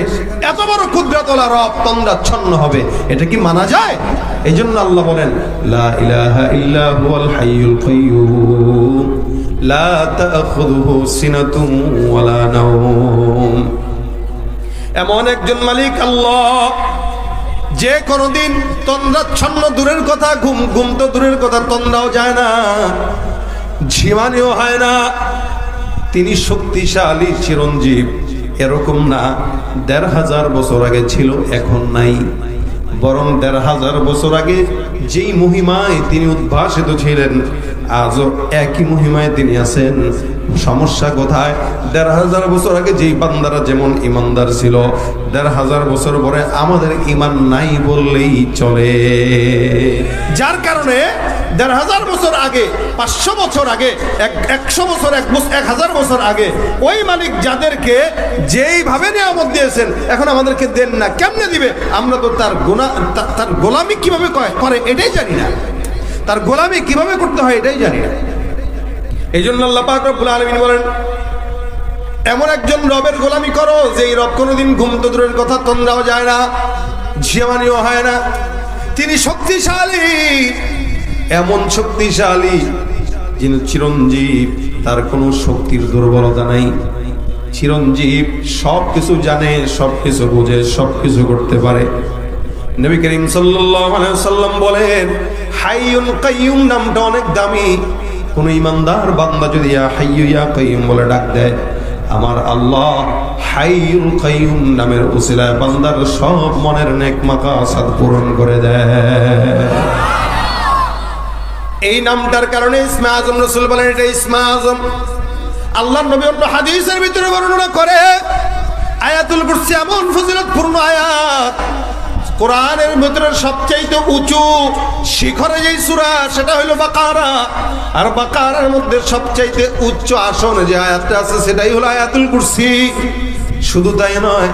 এত বড় কুদরতওয়ালা রব তন্দ্রাচ্ছন্ন হবে, এটা কি মানা যায়? এই জন্য আল্লাহ বলেন লা ইলাহা ইল্লা হুয়াল হাইয়ুল কাইয়্যুম লা তাখুযুহু সিনাতুন ওয়ালা নাওম। এমন একজন মালিক আল্লাহ, যে কোনদিন তন্দ্রাচ্ছন্ন দূরের কথা, ঘুম তো দূরের কথা, তন্দ্রাও যায় না, ঝিমানিও হয় না। তিনি শক্তিশালী, চিরঞ্জীব। এরকম না ১৫০০ বছর আগে ছিল, এখন নাই, বরং ১৫০০ বছর আগে যেই মহিমায় তিনি উদ্ভাসিত ছিলেন, আজও একই মহিমায় তিনি আছেন। সমস্যা কোথায়? ১৫০০ বছর আগে যেই বান্দারা যেমন ইমানদার ছিল, ১৫০০ বছর পরে আমাদের ইমান নাই বললেই চলে। যার কারণে ১৫০০ বছর আগে, ৫০০ বছর আগে, ১০০ বছর, ১০০০ বছর আগে ওই মালিক যাদেরকে যেইভাবে নিয়ামত দিয়েছেন, এখন আমাদেরকে দেন না, কেমনে দিবে? আমরা তো তার গোলামি কিভাবে করে এটাই জানি না, তার গোলামি কিভাবে করতে হয় এটাই জানি না। এই জন্য আল্লাহ পাক রব্বুল আলামিন বলেন, এমন একজন রবের গোলামি করো যেই রব কোনোদিন ঘুম তো দূরের কথা, তন্দ্রাও যায় না, ঝিমানিও হয় না। তিনি শক্তিশালী, এমন শক্তিশালী যিনি চিরঞ্জীব, তার কোনো শক্তির দুর্বলতা নাই। চিরঞ্জীব, সবকিছু জানে, সবকিছু বুঝে, সবকিছু করতে পারে। নবী করিম সাল্লাল্লাহু আলাইহি ওয়াসাল্লাম বলেন, হাইয়ুল কাইয়ুম নামটা অনেক দামি। কোন ইমানদার বান্দা যদি ইয়া হাইয়ু ইয়া কাইয়ুম বলে ডাক দেয়, আমার আল্লাহ হাইয়ুল কাইয়ুম নামের উসিলায় বান্দার সব মনের নেক মাকাসাদ পূরণ করে দেয়। এই নামটার কারণে ইসমে আজম, রাসূল বলেন এটা ইসমে আজম। আল্লাহর নবী অন্য হাদিসের ভিতরে বর্ণনা করে, আয়াতুল কুরসি এমন ফজিলতপূর্ণ আয়াত, কোরআনের ভিতরে সবচেয়ে উঁচু শিখরে যেই সূরা সেটা হলো বাকারা, আর বাকারার মধ্যে সবচেয়ে উচ্চ আসন যে আয়াতটা আছে সেটাই হলো আয়াতুল কুরসি। শুধু তাই নয়,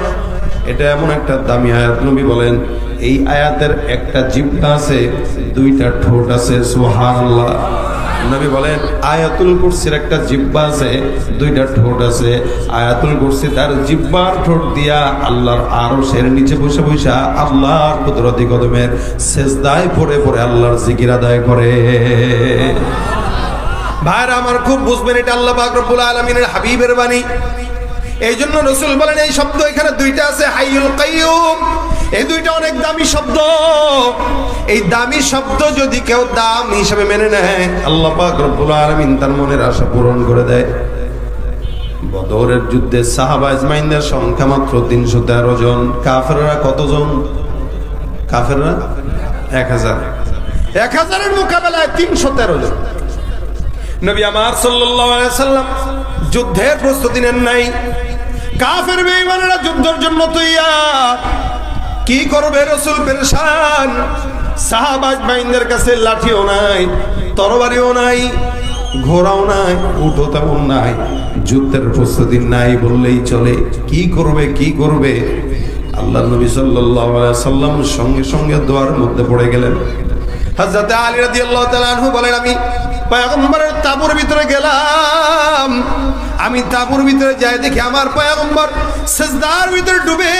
এটা এমন একটা দামি আয়াত, নবী বলেন এই আয়াতের একটা জিহ্বা আছে, দুইটা ঠোঁট আছে। সুবহানাল্লাহ। নবী বলেন আয়াতুল কুরসির একটা জিহ্বা আছে, দুইটা ঠোঁট আছে। আয়াতুল কুরসি তার জিহ্বার ঠোঁট দিয়া আল্লাহর আরশের নিচে বসে বসে আল্লাহর কুদরতি কদমের সেজদায় পড়ে পড়ে আল্লাহর জিকির আদায় করে। ভাইরা আমার, খুব বুঝবেন এটা আল্লাহ পাক রব্বুল আলামিনের হাবিবের বাণী। এই জন্য রাসূল বলেন এই শব্দ এখানে দুইটা আছে, হাইয়ুল কাইয়ুম। এই দুইটা অনেক দামি শব্দ। এই দামি শব্দ যদি কেউ দাম হিসেবে মেনে নেয়, আল্লাহ পাক রব্বুল আলামিন তার মনের আশা পূরণ করে দেয়। বদরের যুদ্ধে সাহাবা আজমাইনদের সংখ্যা মাত্র 313 জন। কাফেররা কতজন? কাফেররা 1000। 1000-এর মোকাবেলায় 313 জন। নবী আমার সাল্লাল্লাহু আলাইহি সাল্লাম যুদ্ধের প্রস্তুতি নেন নাই। কাফের বেঈমানেরা যুদ্ধের জন্য তৈয়ার। কি করবে রাসূল পেরেশান। সাহাবা আজমাইনদের কাছে লাঠিও নাই, তরবারিও নাই, ঘোড়াও নাই, উটও তেমন নাই, যুদ্ধের প্রস্তুতি নাই বললেই চলে। কি করবে, কি করবে? আল্লাহর নবী সাল্লাল্লাহু আলাইহি সাল্লাম সঙ্গে সঙ্গে দোয়ার মধ্যে পড়ে গেলেন। হযরত আলী রাদিয়াল্লাহু তাআলা আনহু বলেন, আমি পয়গম্বরের তাঁবুর ভিতরে গেলাম। আমি তাঁবুর ভিতরে যাই, দেখি আমার পয়গম্বর সিজদার ভিতরে ডুবে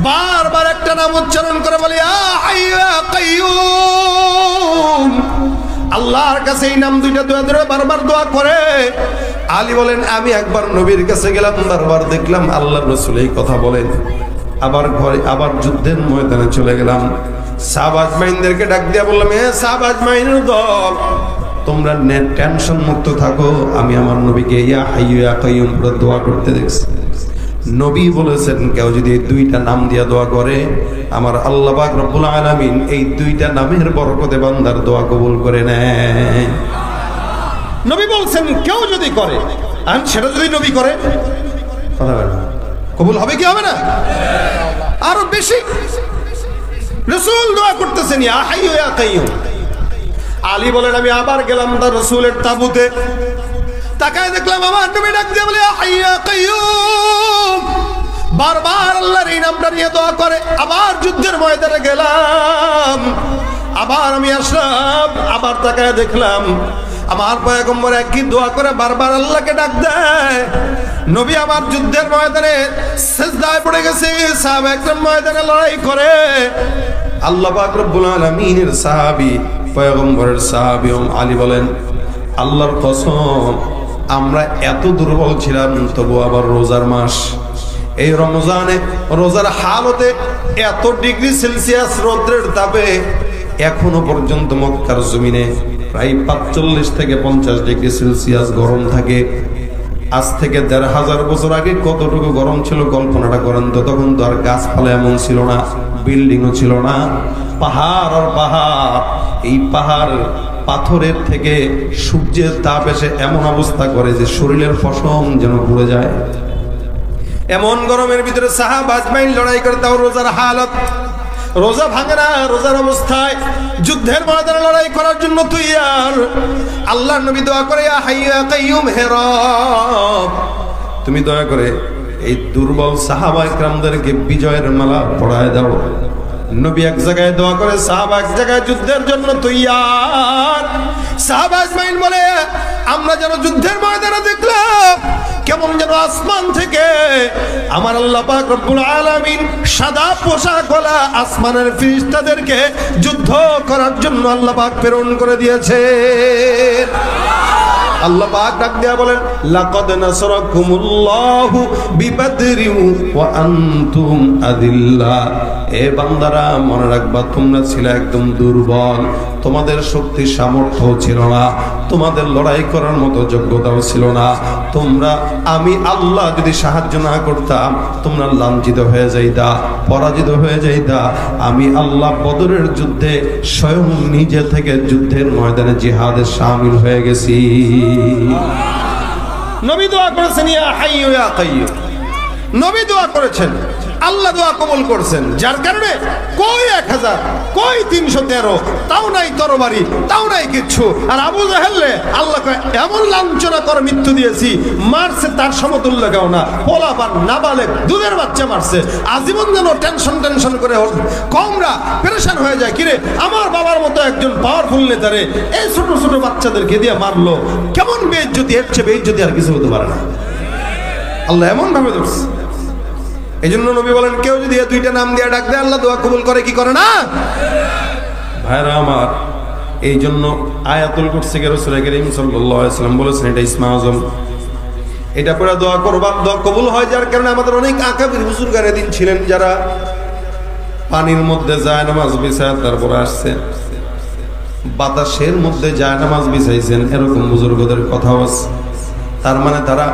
বারবার একটা নাম উচ্চারণ করে বলে, ইয়া হাইয়ু ইয়া কাইয়ুম। আল্লাহর কাছে এই নাম দুইটা দোয়া ধরে বারবার দোয়া করে। আলী বলেন, আমি একবার নবীর কাছে গেলাম, বারবার দেখলাম আল্লাহর রাসূল এই কথা বলেন। আবার ঘরে, আবার যুদ্ধের ময়দানে চলে গেলাম। সাহাবা আজমাইনদেরকে ডাক দিয়া বললাম, হে সাহাবা আজমাইনের দল, তোমরা টেনশন মুক্ত থাকো। আমি আমার নবীকে ইয়া হাইয়ু ইয়া কাইয়ুম করে দোয়া করতে দেখছি। নবী বলেছেন কেউ যদি এই দুইটা নাম দিয়া দোয়া করে, আমার আল্লাহ পাক রব্বুল আলামিন এই দুইটা নামের বরকতে বান্দার দোয়া কবুল করে নেয়। নবী বলছেন কেউ যদি করে, আর সেটা যদি নবী করে, কবুল হবে কি হবে না? আরো বেশি। রাসূল দোয়া করতেছেন ইয়া হাইয়ু ইয়া কাইয়ুম। আলী বলেন, আমি আবার গেলাম তার রাসূলের তাবুতে, তাকায় দেখলাম আমার নবী ডাক দিয়ে বলে, ইয়া হাইয়ু ইয়া কাইয়ুম। বারবার আল্লাহর এই নামটা নিয়ে দোয়া করে। আবার যুদ্ধের ময়দানে গেলাম, আবার আমি আসলাম, আবার তাকায় দেখলাম আমার পয়গম্বর একই দোয়া করে বারবার আল্লাহকে ডাক দেয়। নবী আবার যুদ্ধের ময়দানে সিজদায় পড়ে গেছে, সাহাবা একরাম ময়দানে লড়াই করে। আল্লাহ পাক রব্বুল আলামিনের সাহাবী, পয়গম্বরের সাহাবী আলী বলেন, আল্লাহর কসম আমরা এত দুর্বল ছিলাম, তবু আবার রোজার মাস, এই রমজানে রোজার হালতে এত ডিগ্রি সেলসিয়াস রৌদ্রের তাপে এখনো পর্যন্ত মক্কার জমিনে প্রায় 45 থেকে 50 ডিগ্রি সেলসিয়াস গরম থাকে। আজ থেকে 1500 বছর আগে কতটুকু গরম ছিল কল্পনাটা করেন তো। তখন তো আর গাছপালা এমন ছিল না, বিল্ডিংও ছিল না, পাহাড় আর পাহাড়। এই পাহাড় পাথরের থেকে সূর্যের তাপ এসে এমন অবস্থা করে যে শরীরের পশম যেন পুড়ে যায়। এমন গরমের ভিতরে সাহাবা আজমাইন লড়াই করে, তাও রোজার হালত, রোজা ভাঙে না, রোজার অবস্থায় যুদ্ধের ময়দানে লড়াই করার জন্য তৈয়ার। আল্লাহর নবী দোয়া করে, ইয়া হাইয়ু ইয়া কাইয়ুম, হে রব তুমি দয়া করে এই দুর্বল সাহাবা ইকরামদেরকে বিজয়ের মালা পরায় দাও। নবী এক জায়গায় দোয়া করে, সাহাবা এক জায়গায় যুদ্ধের জন্য তৈয়ার। সাহাবা আজমাইন বলে, আমরা যেন যুদ্ধের ময়দানে দেখলাম কেমন যেন আসমান থেকে আমার আল্লাহ পাক রব্বুল আলামিন সাদা পোশাকওয়ালা আসমানের ফেরেশতাদেরকে যুদ্ধ করার জন্য আল্লাহ পাক প্রেরণ করে দিয়েছে। আল্লাহ পাক ডাক দেয়া বলেন লাকাদ নাসরাকুমুল্লাহু বিবাদরিন ওয়া আনতুম আদিল্লা। এ বান্দারা মনে রাখবা তোমরা ছিলে একদম দুর্বল, তোমাদের শক্তি সামর্থ্য ছিল না, তোমাদের লড়াই করার মতো যোগ্যতাও ছিল না। তোমরা আমি আল্লাহ যদি সাহায্য না করতাম তোমরা লাঞ্ছিত হয়ে যাইতা, পরাজিত হয়ে যাইতা। আমি আল্লাহ বদরের যুদ্ধে স্বয়ং নিজে থেকে যুদ্ধের ময়দানে জিহাদে শামিল হয়ে গেছি। নবী দোয়া করেছেন ইয়া হাইয়্যু ইয়া কাইয়্যুম, নবী দোয়া করেছেন, আল্লাহ দোয়া কবুল করছেন। যার কারণে কই 1000 কই 313, তাও নাই তরবারি, তাও নাই কিচ্ছু। আর আবু জাহেলে আল্লাহ এমন লাঞ্ছনা করে মৃত্যু দিয়েছি, মারছে তার সমতুল্য কেউ না, পোলাপান নাবালেগ দুধের বাচ্চা মারছে। আজীবন যেন টেনশন করে কমরা পেরেশান হয়ে যায়, কিরে আমার বাবার মতো একজন পাওয়ারফুল নেতারে এই ছোট ছোট বাচ্চাদেরকে দিয়ে মারলো, কেমন বেইজ্জতি, এর চেয়ে বেইজ্জতি আর কিছু হতে পারে না। আল্লাহ এমন ভাবে ধরছে। এই জন্য নবী বলেন কেউ যদি এই দুইটা নাম দিয়ে ডাক দেয় আল্লাহ দোয়া কবুল করে, কি করে না? ভাইরা আমার, এই জন্য আয়াতুল কুরসি কে রাসূল করিম সাল্লাল্লাহু আলাইহি ওয়াসাল্লাম বলেছেন এটা ইসমে আযম, এটা পড়ে দোয়া করবা, দোয়া কবুল হয়। যার কারণে আমাদের অনেক আকাবির বুজুর্গার দিন ছিলেন যারা পানির মধ্যে যায় নামাজ বিছায় তারপরে আসছে, বাতাসের মধ্যে যায় নামাজ বিছাইছেন, এরকম বুজুর্গদের কথাও আছে। তার মানে তারা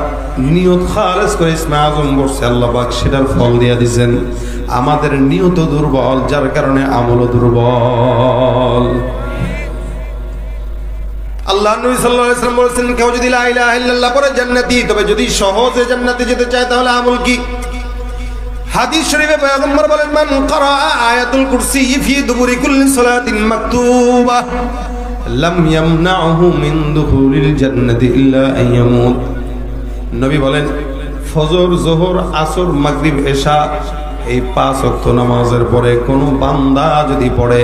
নিয়ত খালেস করে ইসমে আযম পড়ছে, আল্লাহ পাক সেটার ফল দিয়ে দিয়েছেন। আমাদের নিয়ত দুর্বল, যার কারণে আমলও দুর্বল। আল্লাহ নবী সাল্লাল্লাহু আলাইহি ওয়াসাল্লাম বলেছেন কেউ যদি লা ইলাহা ইল্লাল্লাহ পড়ে জান্নাতি, তবে যদি সহজে জান্নাতে যেতে চায় তাহলে আমল কি? হাদিস শরীফে পয়গম্বর বলেন মান ক্বারা আয়াতুল কুরসি ফি দুবুরি কুল্লি সালাতিন মাকতুবা লাম ইয়ামনাহু মিন দুখুলিল জান্নাতি ইল্লা আন ইয়ামুত। নবী বলেন ফজর, যোহর, আসর, মাগরিব, এশা এই 5 ওয়াক্ত নামাজের পরে কোন বান্দা যদি পড়ে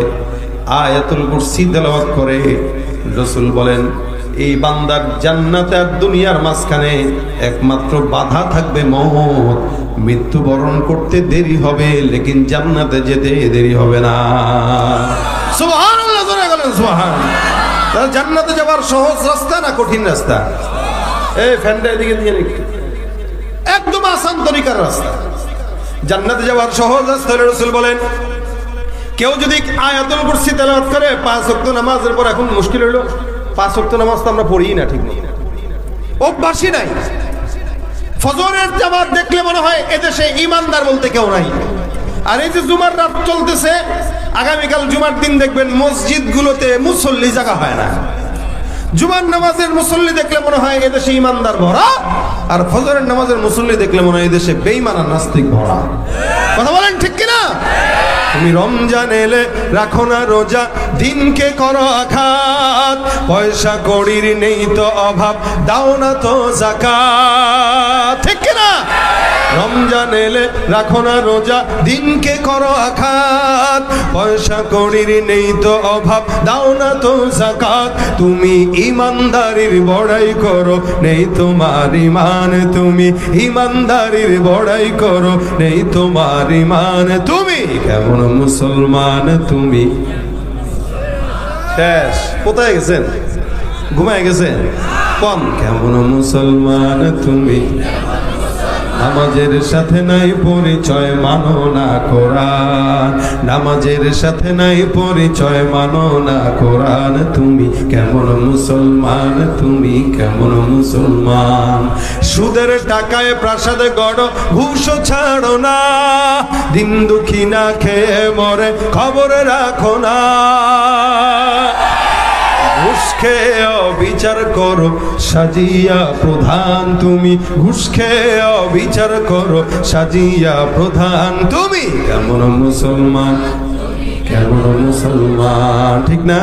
আয়াতুল কুরসি তেলাওয়াত করে, রাসূল বলেন এই বান্দার জান্নাতে আর দুনিয়ার মাঝখানে একমাত্র বাধা থাকবে মওত। মৃত্যুবরণ করতে দেরি হবে, লেকিন জান্নাতে যেতে দেরি হবে না। সুবহানাল্লাহ, জোরে বলেন সুবহানাল্লাহ। জান্নাতে যাওয়ার সহজ রাস্তা না কঠিন রাস্তা? এই ফ্যানটা এদিকে দিয়ে রেখে, একদম আসান তরিকার রাস্তা। জান্নাতে যাওয়ার সহজ রাস্তা হলো রাসূল বলেন কেউ যদি আয়াতুল কুরসি তেলাওয়াত করে 5 ওয়াক্ত নামাজের পর, এখন মুশকিল হলো 5 ওয়াক্ত নামাজ তো আমরা পড়িই না, ঠিক না, অভ্যাসই নাই। ফজরের জামাত দেখলে মনে হয় এদেশে ইমানদার বলতে কেউ নাই। আর এই যে জুমার রাত চলতেছে, আগামীকাল জুমার দিন দেখবেন মসজিদগুলোতে মুসল্লি জায়গা হয় না। জুমার নামাজের মুসল্লি দেখলে মনে হয় এদেশে ইমানদার ভরা, আর ফজরের নামাজের মুসল্লি দেখলে মনে হয় এদেশে বেঈমান আর নাস্তিক ভরা। কথা বলেন ঠিক কিনা? তুমি রমজান এলে রাখো না রোজা, দিনকে করো আঘাত, পয়সা কড়ির নেই তো অভাব, দাও না তো যাকাত, ঠিক কিনা? রমজান এলে রাখো না রোজা, দিনকে করো আঘাত, পয়সা কড়ির নেই তো অভাব, দাও না তো যাকাত। তুমি ইমানদারির বড়াই করো, নেই তোমার ইমান, তুমি ইমানদারির বড়াই করো, নেই তোমার ইমান। তুমি কেমন মুসলমান? তুমি শেষ। কোথায় গেছেন? ঘুমায় গেছেন? কম কেমন মুসলমান তুমি? নামাজের সাথে নাই পরিচয়, মানো না কোরআন, নামাজের সাথে নাই পরিচয়, মানো না কোরআন। তুমি কেমন মুসলমান? তুমি কেমন মুসলমান? সুদের টাকায় প্রাসাদে গড়, ঘুষও ছাড়ো না, দিন দুঃখী না খেয়ে মরে খবর রাখো না। ঘুষ খেয়ে বিচার করো সাজিয়া প্রধান, তুমি ঘুষ খেয়ে বিচার করো সাজিয়া প্রধান। তুমি কেমন মুসলমান? কেমন মুসলমান? ঠিক না?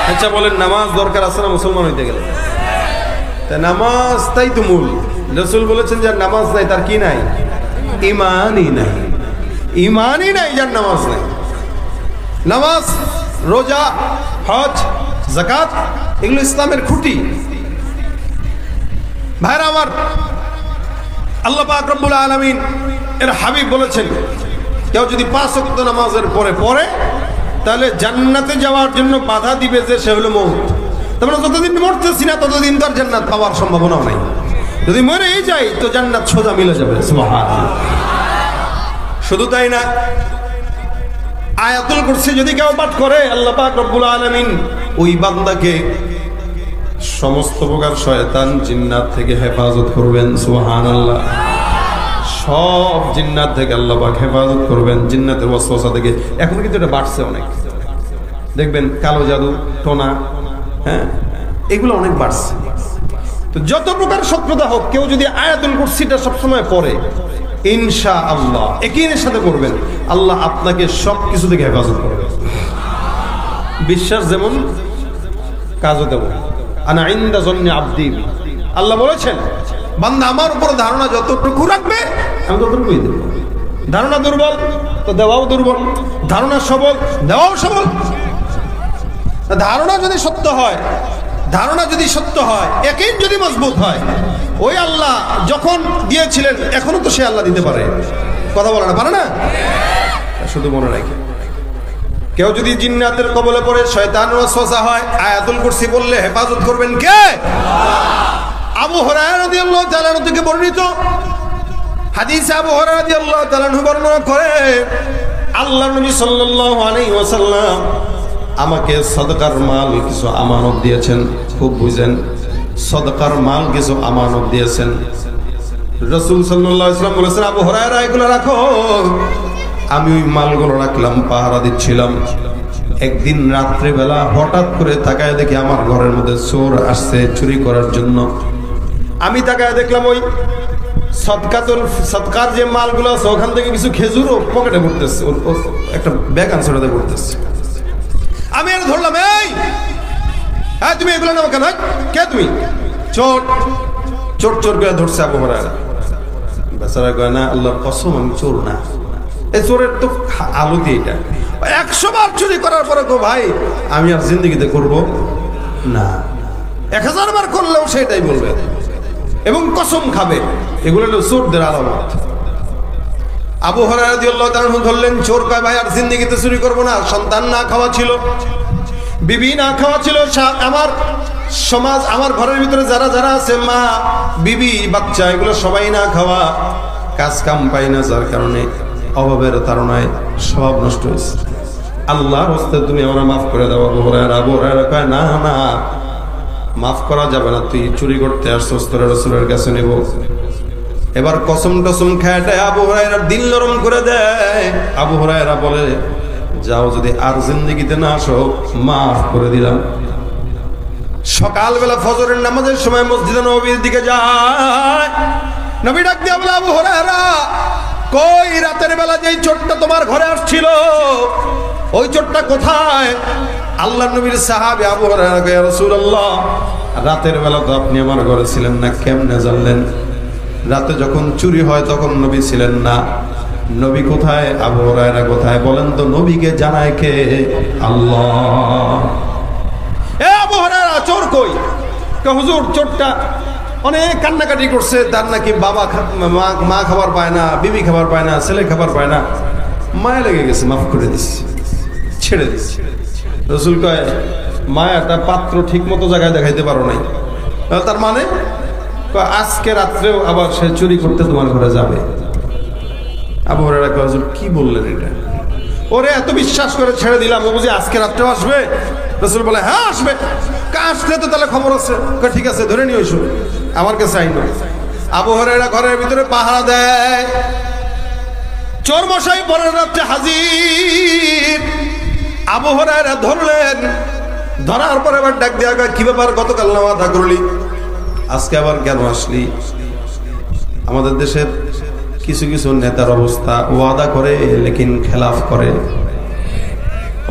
আচ্ছা বলেন নামাজ দরকার আছে না মুসলমান হইতে গেলে? নামাজ তাই তো মূল। রাসূল বলেছেন যার নামাজ নাই তার কি নাই? ইমানই নাই। ইমানই নাই যার নামাজ নাই। নামাজ, রোজা, হজ, যাকাত এগুলো ইসলামের খুঁটি। ভাইরা আমার, আল্লাহ পাক রব্বুল আলামিন এর হাবিব বলেছেন কেউ যদি 5 ওয়াক্ত নামাজের পরে পড়ে তাহলে জান্নাতে যাওয়ার জন্য বাধা দিবে যে সে হলো মউত। তোমরা যতদিন মরতেছি না ততদিন তো আর জান্নাত পাওয়ার সম্ভাবনাও নাই। যদি মরেই যাই তো জান্নাত সোজা মিলে যাবে। সুবহানাল্লাহ। শুধু তাই না, আয়াতুল কুরসি যদি কেউ পাঠ করে আল্লাহ পাক রব্বুল আলামিন ওই বান্দাকে সমস্ত প্রকার শয়তান জিন্নাত থেকে হেফাজত করবেন। সুবহানাল্লাহ। সব জিন্নাত থেকে আল্লাহ পাক হেফাজত করবেন, জিন্নাতের ওয়াসওয়াসা থেকে। এখন কিন্তু এটা বাড়ছে অনেক, দেখবেন কালো জাদু, টোনা, হ্যাঁ, এগুলো অনেক বাড়ছে। তো যত প্রকার শত্রুতা হোক, কেউ যদি আয়াতুল কুরসিটা সবসময় পড়ে ইনশাআল্লাহ একইনের সাথে করবেন, আল্লাহ আপনাকে সব কিছু থেকে হেফাজত করবেন। বিশ্বাস যেমন কাজও তেমন। আনা ইনদা জন্নি আবদি, আল্লাহ বলেছেন বান্দা আমার উপর ধারণা যতটুকু রাখবে আমি ততটুকুই দেব। ধারণা দুর্বল তো দেওয়াও দুর্বল, ধারণা সবল দেওয়াও সবল। ধারণা যদি সত্য হয়, ধারণা যদি সত্য হয়, একই যদি মজবুত হয়, ওই আল্লাহ যখন দিয়েছিলেন এখনো তো সে আল্লাহ দিতে পারে। কথা বলে না, পারে না? শুধু মনে রাখে, কেউ যদি জিন্নাতের কবলে পড়ে শয়তান ওয়াসওয়াসা হয়, আয়াতুল কুরসি বললে হেফাজত করবেন কে? আবু হুরায়রা রাদিয়াল্লাহু তাআলা থেকে বর্ণিত হাদিসে আবু হুরায়রা রাদিয়াল্লাহু তাআলা বর্ণনা করে আল্লাহর নবী সাল্লাল্লাহু আলাইহি ওয়াসাল্লাম আমাকে সদকার মাল কিছু আমানত দিয়েছেন। খুব বুঝেন, সদকার মাল কিছু আমানত দিয়েছেন। রাসূল সাল্লাল্লাহু আলাইহি ওয়াসাল্লাম বলেছেন, আবু হুরায়রা এগুলো রাখো। আমি ওই মালগুলো রাখলাম, পাহারা দিচ্ছিলাম। একদিন রাত্রে বেলা হঠাৎ করে তাকায় দেখি আমার ঘরের মধ্যে চোর আসছে চুরি করার জন্য। আমি তাকায় দেখলাম ওই সদকার যে মালগুলো আছে ওখান থেকে কিছু খেজুরও পকেটে পড়তেছে, একটা ব্যাগ আনছে ওটাতে পড়তেছে। আমি আর ধরলাম, এই হ্যাঁ তুমি এগুলো নাও কেন? কে তুমি? চোর। চোর চোর করে ধরছে আবু হুরায়রা। বেচারা কয় না আল্লাহর কসম আমি চোর না। এই চোরের তো আলুতি এটা। 100 বার চুরি করার পরে গো ভাই আমি আর জিন্দগিতে করব না। 1000 বার করলেও সেটাই বলবে এবং কসম খাবে। এগুলো হলো চোরদের আলামত। আবু হুরায়রা রাদিয়াল্লাহু তাআলা ধরলেন, চোর কয় ভাই আর জিন্দগিতে চুরি করব না। সন্তান না খাওয়া ছিল, বিবি না খাওয়া ছিল, আমার সমাজ, আমার ঘরের ভিতরে যারা যারা আছে, মা, বিবি, বাচ্চা, এগুলো সবাই না খাওয়া, কাজ কাম পাই না, যার কারণে অভাবের তাড়নায় সব নষ্ট হয়েছে। আল্লাহর হস্তে তুমি আমরা মাফ করে দাও। আবু হুরায়রা কয় না না, মাফ করা যাবে না, তুই চুরি করতে আসছিস, তোর রাসূলের কাছে নেব। এবার কসম টসম খায় আবু হুরায়রার দিল নরম করে দেয়। আবু হুরায়রা বলে, যাও, যদি আর জিন্দেগিতে না আসো মাফ করে দিলাম। সকালবেলা ফজরের নামাজের সময় মসজিদে নববীর দিকে যায়। নবী ডাক দিয়ে বলে, আবু হুরায়রা কই রাতের বেলা যেই চোরটা তোমার ঘরে আসছিল ওই চোরটা কোথায়? আল্লাহর নবীর সাহাবী আবু হুরায়রা কয়, ইয়া রাসূলুল্লাহ রাতের বেলা তো আপনি আমার ঘরে ছিলেন না, কেমনে জানলেন? রাতে যখন চুরি হয় তখন নবী ছিলেন না। নবী কোথায়? আবু হুরায়রা কোথায়? বলেন তো নবীকে জানায় কে? আল্লাহ। এ আবু হুরায়রা চোর কই? হুজুর চোরটা অনেক কান্নাকাটি করছে, তার নাকি বাবা মা খাবার পায় না, বিবি খাবার পায় না, ছেলে খাবার পায় না, মায়া লেগে গেছে, মাফ করে দিচ্ছি, ছেড়ে দিচ্ছি। রাসূল কয়, মায়াটা পাত্র ঠিক মতো জায়গায় দেখাইতে পারো নাই। তার মানে আজকে রাত্রেও আবার সে চুরি করতে তোমার ঘরে যাবে। আবু হুরায়রা কয়, হুজুর কি বললেন এটা? ওরে এত বিশ্বাস করে ছেড়ে দিলাম, ও বুঝি আজকে রাত্রেও আসবে? রাসূল বলে, হ্যাঁ আসবে। আসলে তো তাহলে খবর আছে। ঠিক আছে, ধরে নিয়ে এসো, আমার কাছে আইনো। আবু হুরায়রা ঘরের ভিতরে পাহারা দেয়। চোর মশাই পরের রাত্রে হাজির। আবু হুরায়রা ধরলেন, ধরার পরে আবার ডাক দেয়া, কি ব্যাপার, গতকাল না ওয়াদা করলি, আজকে আবার কেন আসলি? আমাদের দেশের কিছু কিছু নেতার অবস্থা, ওয়াদা করে লেকিন খেলাফ করে।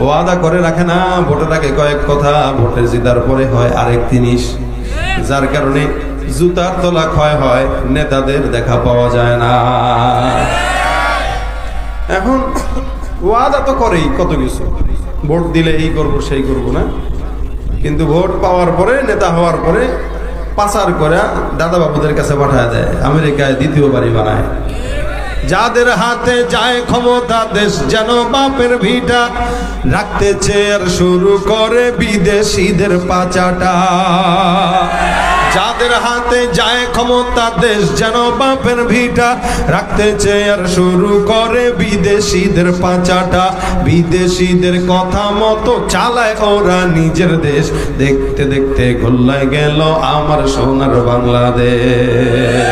ওয়াদা করে রাখে না, ভোটের আগে কয়েক কথা, ভোটে জিতার পরে হয় আরেক জিনিস, যার কারণে জুতার তলা ক্ষয় হয়, নেতাদের দেখা পাওয়া যায় না। এখন ওয়াদা তো করেই কত কিছু, ভোট দিলে এই করবো সেই করবো না, কিন্তু ভোট পাওয়ার পরে, নেতা হওয়ার পরে পাচার করে দাদা বাবুদের কাছে পাঠায় দেয়, আমেরিকায় দ্বিতীয় বাড়ি বানায়। যাদের হাতে যায় ক্ষমতা দেশ যেন বাপের ভিটা, রাখতে চেয়ার শুরু করে বিদেশিদের পাচাটা। যাদের হাতে যায় ক্ষমতা দেশ যেন বাপের ভিটা, রাখতে চেয়ার শুরু করে বিদেশিদের পাচাটা। বিদেশিদের কথা মতো চালায় ওরা নিজের দেশ, দেখতে দেখতে গোল্লায় গেল আমার সোনার বাংলাদেশ।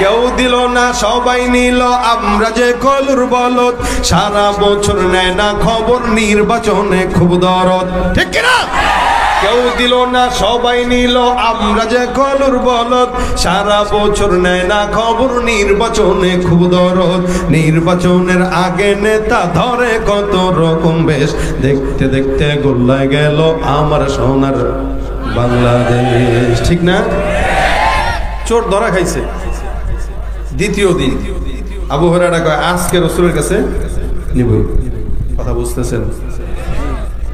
কেউ দিল না সবাই নিল, আমরা যে কলুর বলদ, সারা বছর নেয় না খবর, নির্বাচনে খুব দরদ, ঠিক কিনা? কেউ দিল না সবাই নিল, আমরা যে কলুর বলদ, সারা বছর নেয় না খবর, নির্বাচনে খুব দরদ। নির্বাচনের আগে নেতা ধরে কত রকম বেশ, দেখতে দেখতে গোল্লায় গেল আমার সোনার বাংলাদেশ, ঠিক না? চোর ধরা খাইছে দ্বিতীয় দিন। আবু হুরায়রা কয় আজকে রাসূলের কাছে নিবই। কথা বুঝতেছেন?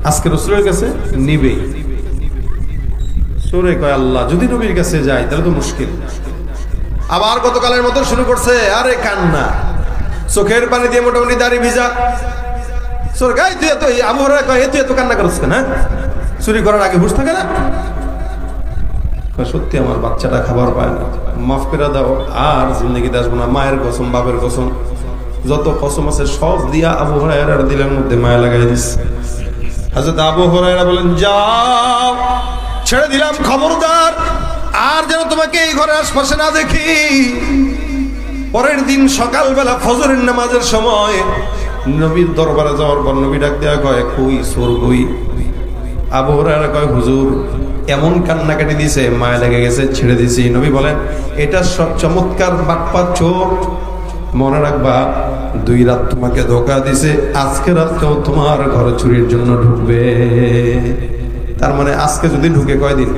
আজকে রাসূলের কাছে নিবেই। চোরে কয় আল্লাহ, যদি নবীর কাছে যাই তাহলে তো মুশকিল। আবার গতকালের মতো শুরু করছে, আরে কান্না, চোখের পানি দিয়ে মোটামুটি দাড়ি ভিজা। চোর গাই তুই এত, আবু হুরায়রা কয় তুই এত কান্না করছিস কেন? চুরি করার আগে হুঁশ থাকে না? সত্যি আমার বাচ্চাটা খাবার পায় না, মাফ করে দাও, আর জিন্দেগিতে আসবো না। মায়ের কসম, বাপের কসম, যত কসম আছে সব দিয়া আবু হুরায়রার দিলের মধ্যে মায়া লাগাই দিস। হযরত আবু হুরায়রা বলেন, যাও, ছেড়ে দিলাম, খবরদার আর যেন তোমাকে এই ঘরের আশপাশে না দেখি। পরের দিন সকালবেলা ফজরের নামাজের সময় নবীর দরবারে যাওয়ার পর নবী ডাক দেয়া কয়, কই চোর কই? আবু হুরায়রা কয়, হুজুর এমন কান্নাকাটি দিছে, মায়া লেগে গেছে, ছেড়ে দিছি। নবী বলেন, এটা সব চমৎকার বাটপার চোর, মনে রাখবা 2 রাত তোমাকে ধোকা দিছে, আজকে রাতটাও তোমার ঘরে চুরির জন্য ঢুকবে। তার মানে আজকে যদি ঢুকে কয়দিন?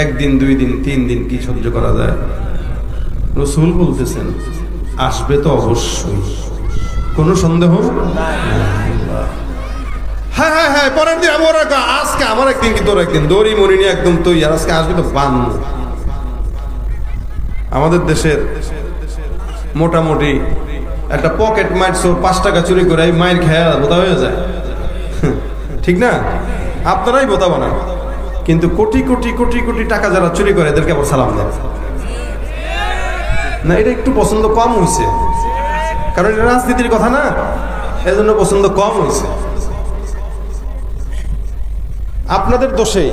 1 দিন, 2 দিন, 3 দিন, কি সহ্য করা যায়? রাসূল বলতেছেন আসবে তো অবশ্যই, কোনো সন্দেহ না। হ্যাঁ হ্যাঁ হ্যাঁ, পরের দিন আমার আজকে আমার একদিন কি তোর একদিন, দড়ি মরি নিয়ে একদম তুই, আর আজকে আসবি তো বান। আমাদের দেশের মোটামুটি একটা পকেট মাইর চোর 5 টাকা চুরি করে এই মাইর খেয়ে বোতা হয়ে যায়, ঠিক না? আপনারাই বোতা বানান, কিন্তু কোটি কোটি কোটি কোটি টাকা যারা চুরি করে এদেরকে আবার সালাম দেয় না। এটা একটু পছন্দ কম হয়েছে, কারণ এটা রাজনীতির কথা না, এজন্য পছন্দ কম হয়েছে। আপনাদের দোষে,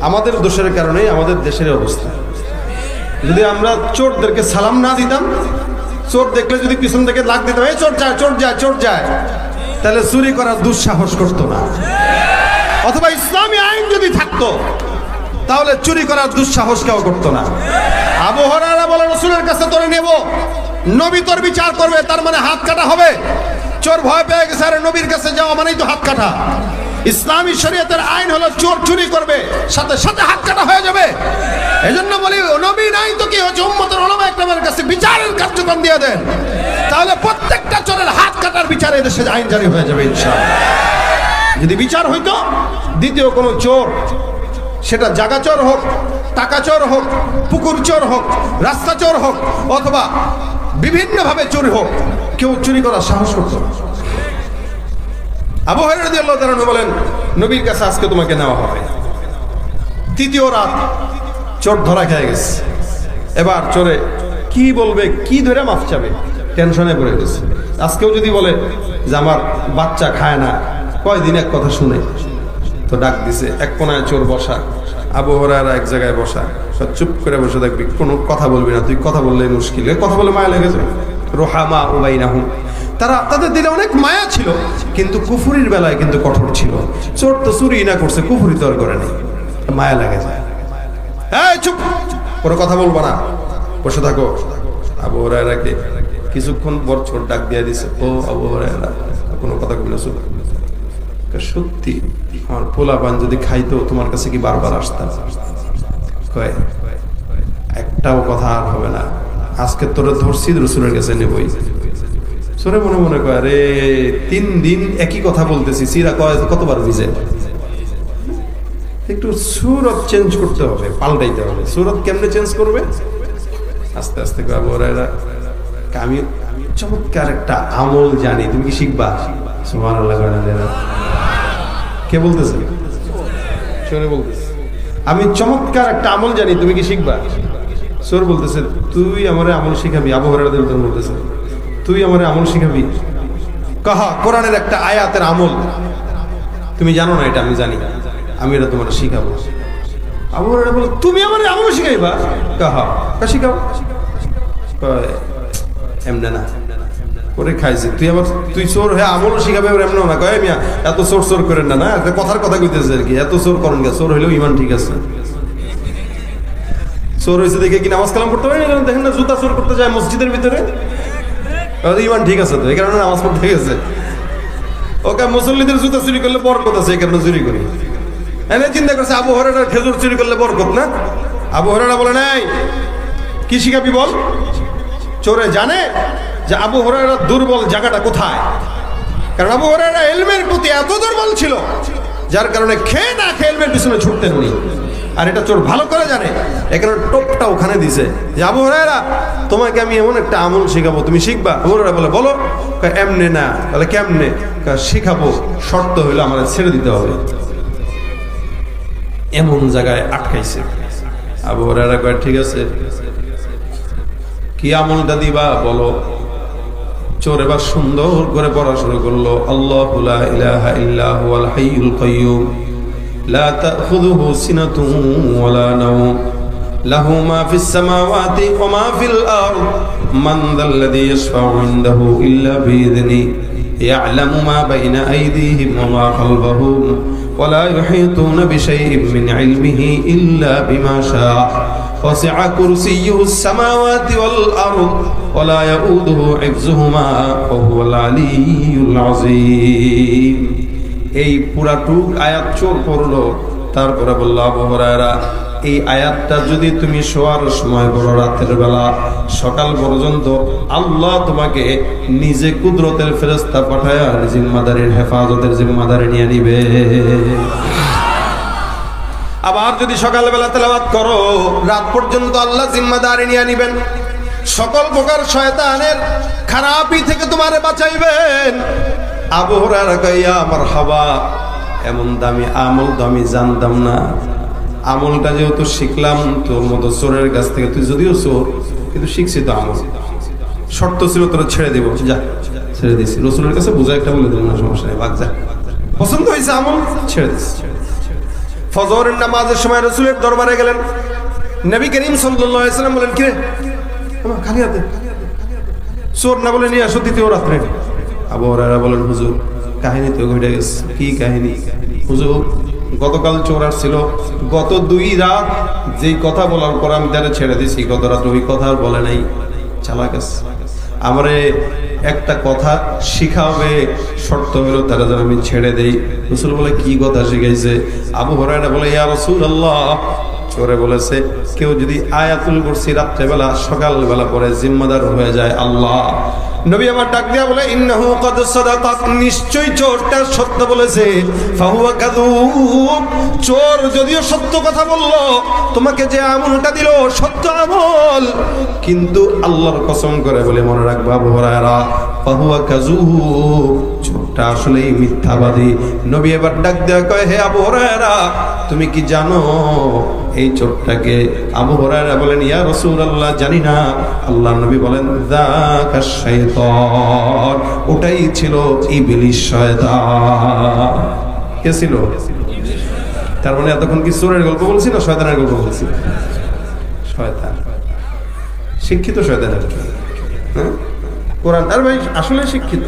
আমাদের দোষের কারণেই আমাদের দেশের অবস্থা। যদি আমরা চোরদেরকে সালাম না দিতাম, চোর দেখলে যদি পিছন থেকে লাগ দিতাম, এই চোর যায়, চোর যায়, চোর যায়, তাহলে চুরি করার দুঃসাহস করতো না। অথবা ইসলামী আইন যদি থাকতো তাহলে চুরি করার দুঃসাহস কেউ করতো না। আবু হুরায়রা বলে, রাসূলের কাছে তোরে নেব, নবী তোর বিচার করবে, তার মানে হাত কাটা হবে। চোর ভয় পেয়ে গেছে, আরে নবীর কাছে যাওয়া মানেই তো হাত কাটা। ইসলামী শরীয়তের আইন হলো চোর চুরি করবে, সাথে সাথে হাত কাটা হয়ে যাবে। এজন্য বলি, নবী নাই তো কি হচ্ছে, উম্মতের উলামা একরামের কাছে বিচারের কার্যক্রম দিয়ে দেন, তাহলে প্রত্যেকটা চোরের হাত কাটার বিচারে দেশে আইন জারি হয়ে যাবে ইনশাআল্লাহ। যদি বিচার হইতো, দ্বিতীয় কোনো চোর, সেটা জাগা চোর হোক, টাকা চোর হোক, পুকুর চোর হোক, রাস্তা চোর হোক, অথবা বিভিন্নভাবে চুরি হোক, কেউ চুরি করার সাহস করত না। আবু হুরায়রা রাদিয়াল্লাহু তাআলা বলেন, নবীর কাছে আজকে তোমাকে নেওয়া হবে। তৃতীয় রাত চোর ধরা খেয়ে গেছে। এবার চোরে কি বলবে, কি ধরে মাফ চাবে, টেনশনে পড়ে গেছে। আজকেও যদি বলে যে আমার বাচ্চা খায় না, কয়দিন এক কথা শুনে, তো ডাক দিছে এক কোনায় চোর বসা, আবু হুরায়রা এক জায়গায় বসা, চুপ করে বসে দেখবি, কোনো কথা বলবি না, তুই কথা বললেই মুশকিল, কথা বলে মায়া লেগে যায়। রোহামা উবাইনাহুম, তারা তাদের দিলে অনেক মায়া ছিল, কিন্তু কুফরির বেলায় কিন্তু কঠোর ছিল। চোর তো চুরি না করছে, কুফরি তো আর করে নাই, মায়া লাগে যায়। এই চুপ, কোনো কথা বলবো না, বসে থাকো। আবু হুরায়রাকে কিছুক্ষণ পর চোর ডাক দিয়ে দিছে, ও আবু হুরায়রা, কোনো কথা কবি না, সত্যি আমার পোলাপান যদি খাইতো তোমার কাছে কি বারবার আসতাম? কয় একটাও কথা আর হবে না, আজকে তোরে ধরছি, রাসূলের কাছে নেবই। সরে মনে মনে কয়, আরে 3 দিন একই কথা বলতেছি, সিরা কয় কতবার ভিজে, একটু সুরত চেঞ্জ করতে হবে, পাল্টাইতে হবে। সুরত কেমনে চেঞ্জ করবে? আস্তে আস্তে আবু হুরায়রা আমি চমৎকার একটা আমল জানি, তুমি কি শিখবা? সুবহানাল্লাহ। কে বলতেছে? বলতেছে আমি চমৎকার একটা আমল জানি, তুমি কি শিখবা? চোর বলতেছে তুই আমারে আমল শিখাবি? আবু হুরায়রা রাদিয়াল্লাহু আনহু বলতেছে তুই আমারে আমল শিখাবি? কাহা কোরআনের একটা আয়াতের আমল তুমি জানো না? এটা আমি জানি, আমি এটা তোমার শিখাবো। আবু হুরায়রা বলে তুমি আমারে আমল শিখাইবা? কাহা শিখাও। এমনে না করে খাইছে, তুই চোর হ্যাঁ আমল শিখাবে এমন না। কয় মিয়া এত চোর করেন না, না কথার কথা কইতেছে আর কি, এত চোর করেন গে? চোর হইলেও ইমান ঠিক আছে। চোর হয়েছে দেখে কি নামাজ কালাম করতে পারে? দেখেন না জুতা চোর করতে যায় মসজিদের ভিতরে, ইমান ঠিক আছে তো, এই কারণে নামাজ পড়তে গেছে। ওকে মুসল্লিদের জুতা চুরি করলে বরকত আছে, এই কারণে চুরি করি। এনে চিন্তা করছে আবু হুরায়রা খেজুর চুরি করলে বরকত না? আবু হুরায়রা বলে নাই কি শিখাবি বল? চোরে জানে যে আবু হুরায়রা দুর্বল জায়গাটা কোথায়, কারণ আবু হুরায়রা ইলমের প্রতি এত দুর্বল ছিল যার কারণে খেয়ে না খেয়ে ইলমের পিছনে ছুটতেন উনি। আর এটা চোর ভালো করে জানে, এখানে টোপটা ওখানে দিছে যে আবু হুরায়রা তোমাকে আমি এমন একটা আমল শিখাবো, তুমি শিখবা? আবু হুরায়রা বলে বলো। এমনে না। বলে কেমনে? শিখাবো, শর্ত হইলো আমার ছেড়ে দিতে হবে। এমন জায়গায় আটকাইছে। আবু হুরায়রা কয় ঠিক আছে, কি আমলটা দিবা বলো। চোর এবার সুন্দর করে পড়া শুরু করলো, আল্লাহু লা ইলাহা ইল্লা হুয়াল হাইয়ুল কাইয়্যুম লা তাখুযুহু সিনাতুন ওয়ালা নাওম লাহু মা ফিস সামাওয়াতি ওয়া মা ফিল আরদ মান যাল্লাযী ইয়াশফা'ু ইনদাহু ইল্লা বিইذনি ইয়া'লামু মা বাইনা আইদিহিম ওয়া মা খালফাহুম ওয়া লা ইউহীতুনা বিশাইইন মিন ইলমিহি ইল্লা বিমা শাআ وسع كرسيه السماوات والأرض ولا يؤوده حفظهما وهو العلي العظيم। এই পুরাটুক আয়াত চোর পড়লো, তারপরে বলল আবু হুরায়রা এই আয়াতটা যদি তুমি শোয়ার সময় বড় রাতের বেলা সকাল পর্যন্ত আল্লাহ তোমাকে নিজে কুদরতের ফেরেশতা পাঠায় জিম্মাদারির হেফাজতের জিম্মাদারি নিয়ে নিবে। আবার যদি সকালবেলা তেলাওয়াত করো রাত পর্যন্ত আল্লাহ জিম্মাদারি নিয়ে নিবেন, সকল প্রকার শয়তানের খারাপি থেকে তোমারে বাঁচাইবেন। আবু হুরায়রা কইয়া মারহাবা, এমন দামি আমল তো আমি জানতাম না। আমলটা যেহেতু শিখলাম তোর মতো চোরের কাছ থেকে, তুই যদিও চোর কিন্তু শিখছি তো আমল, শর্ত ছিল তোর ছেড়ে দিব, যা ছেড়ে দিছি। রসুলের কাছে বুঝা একটা বলে দেব না, সমস্যা নেই, ভাগ যা, পছন্দ হয়েছে আমল ছেড়ে দিছি। ফজরের নামাজের সময় রাসূলের দরবারে গেলেন, নবী করিম সাল্লাল্লাহু আলাইহি ওয়াসাল্লাম বলেন কিরে খালি হাতে চোর না বলে নিয়ে আসো দ্বিতীয় রাত্রে। আবু হুরায়রা বলেন হুজুর কাহিনী তো ঘটে গেছে। কি কাহিনী? হুজুর গতকাল চোর আসছিল, গত 2 রাত যেই কথা বলার পর আমি তারে ছেড়ে দিছি, গত রাত ওই কথা আর বলে নাই, চালাক আছে। আমারে একটা কথা শিখাবে, শর্ত হলো তারা যেন আমি ছেড়ে দেই। রাসূল বলে কি কথা শিখাইছে? আবু হুরায়রা বলে ইয়া রাসূলুল্লাহ, চোরে বলেছে কেউ যদি আয়াতুল কুরসি রাত্রেবেলা সকালবেলা পরে জিম্মাদার হয়ে যায় আল্লাহ। নবী আমার ডাক দিয়া বলে ইন্নাহু ক্বাদ সাদাকাত, নিশ্চয়ই চোরটা সত্য বলেছে। ফাহুয়া কাযুব, চোর যদিও সত্য কথা বলল, তোমাকে যে আমলটা দিল সত্য আমল, কিন্তু আল্লাহর কসম করে বলে মনে রাখবা আবু হুরায়রা ফাহুয়া কাযুব, চোরটা আসলেই মিথ্যাবাদী। নবী এবার ডাক দেয়া কয় হে আবু হুরায়রা তুমি কি জানো এই চোরটাকে? আবু হুরায়রা বলেন ইয়া রাসূলুল্লাহ জানি না। আল্লাহর নবী বলেন যাকাশ শাইতান, ওটাই ছিল ইবলিস শয়তান। কে ছিল? তার মানে এতক্ষণ কি চোরের গল্প বলছি না শয়তানের গল্প বলছি? শয়তান, শিক্ষিত শয়তান আর কি। হ্যাঁ কোরআন আর ভাই আসলে শিক্ষিত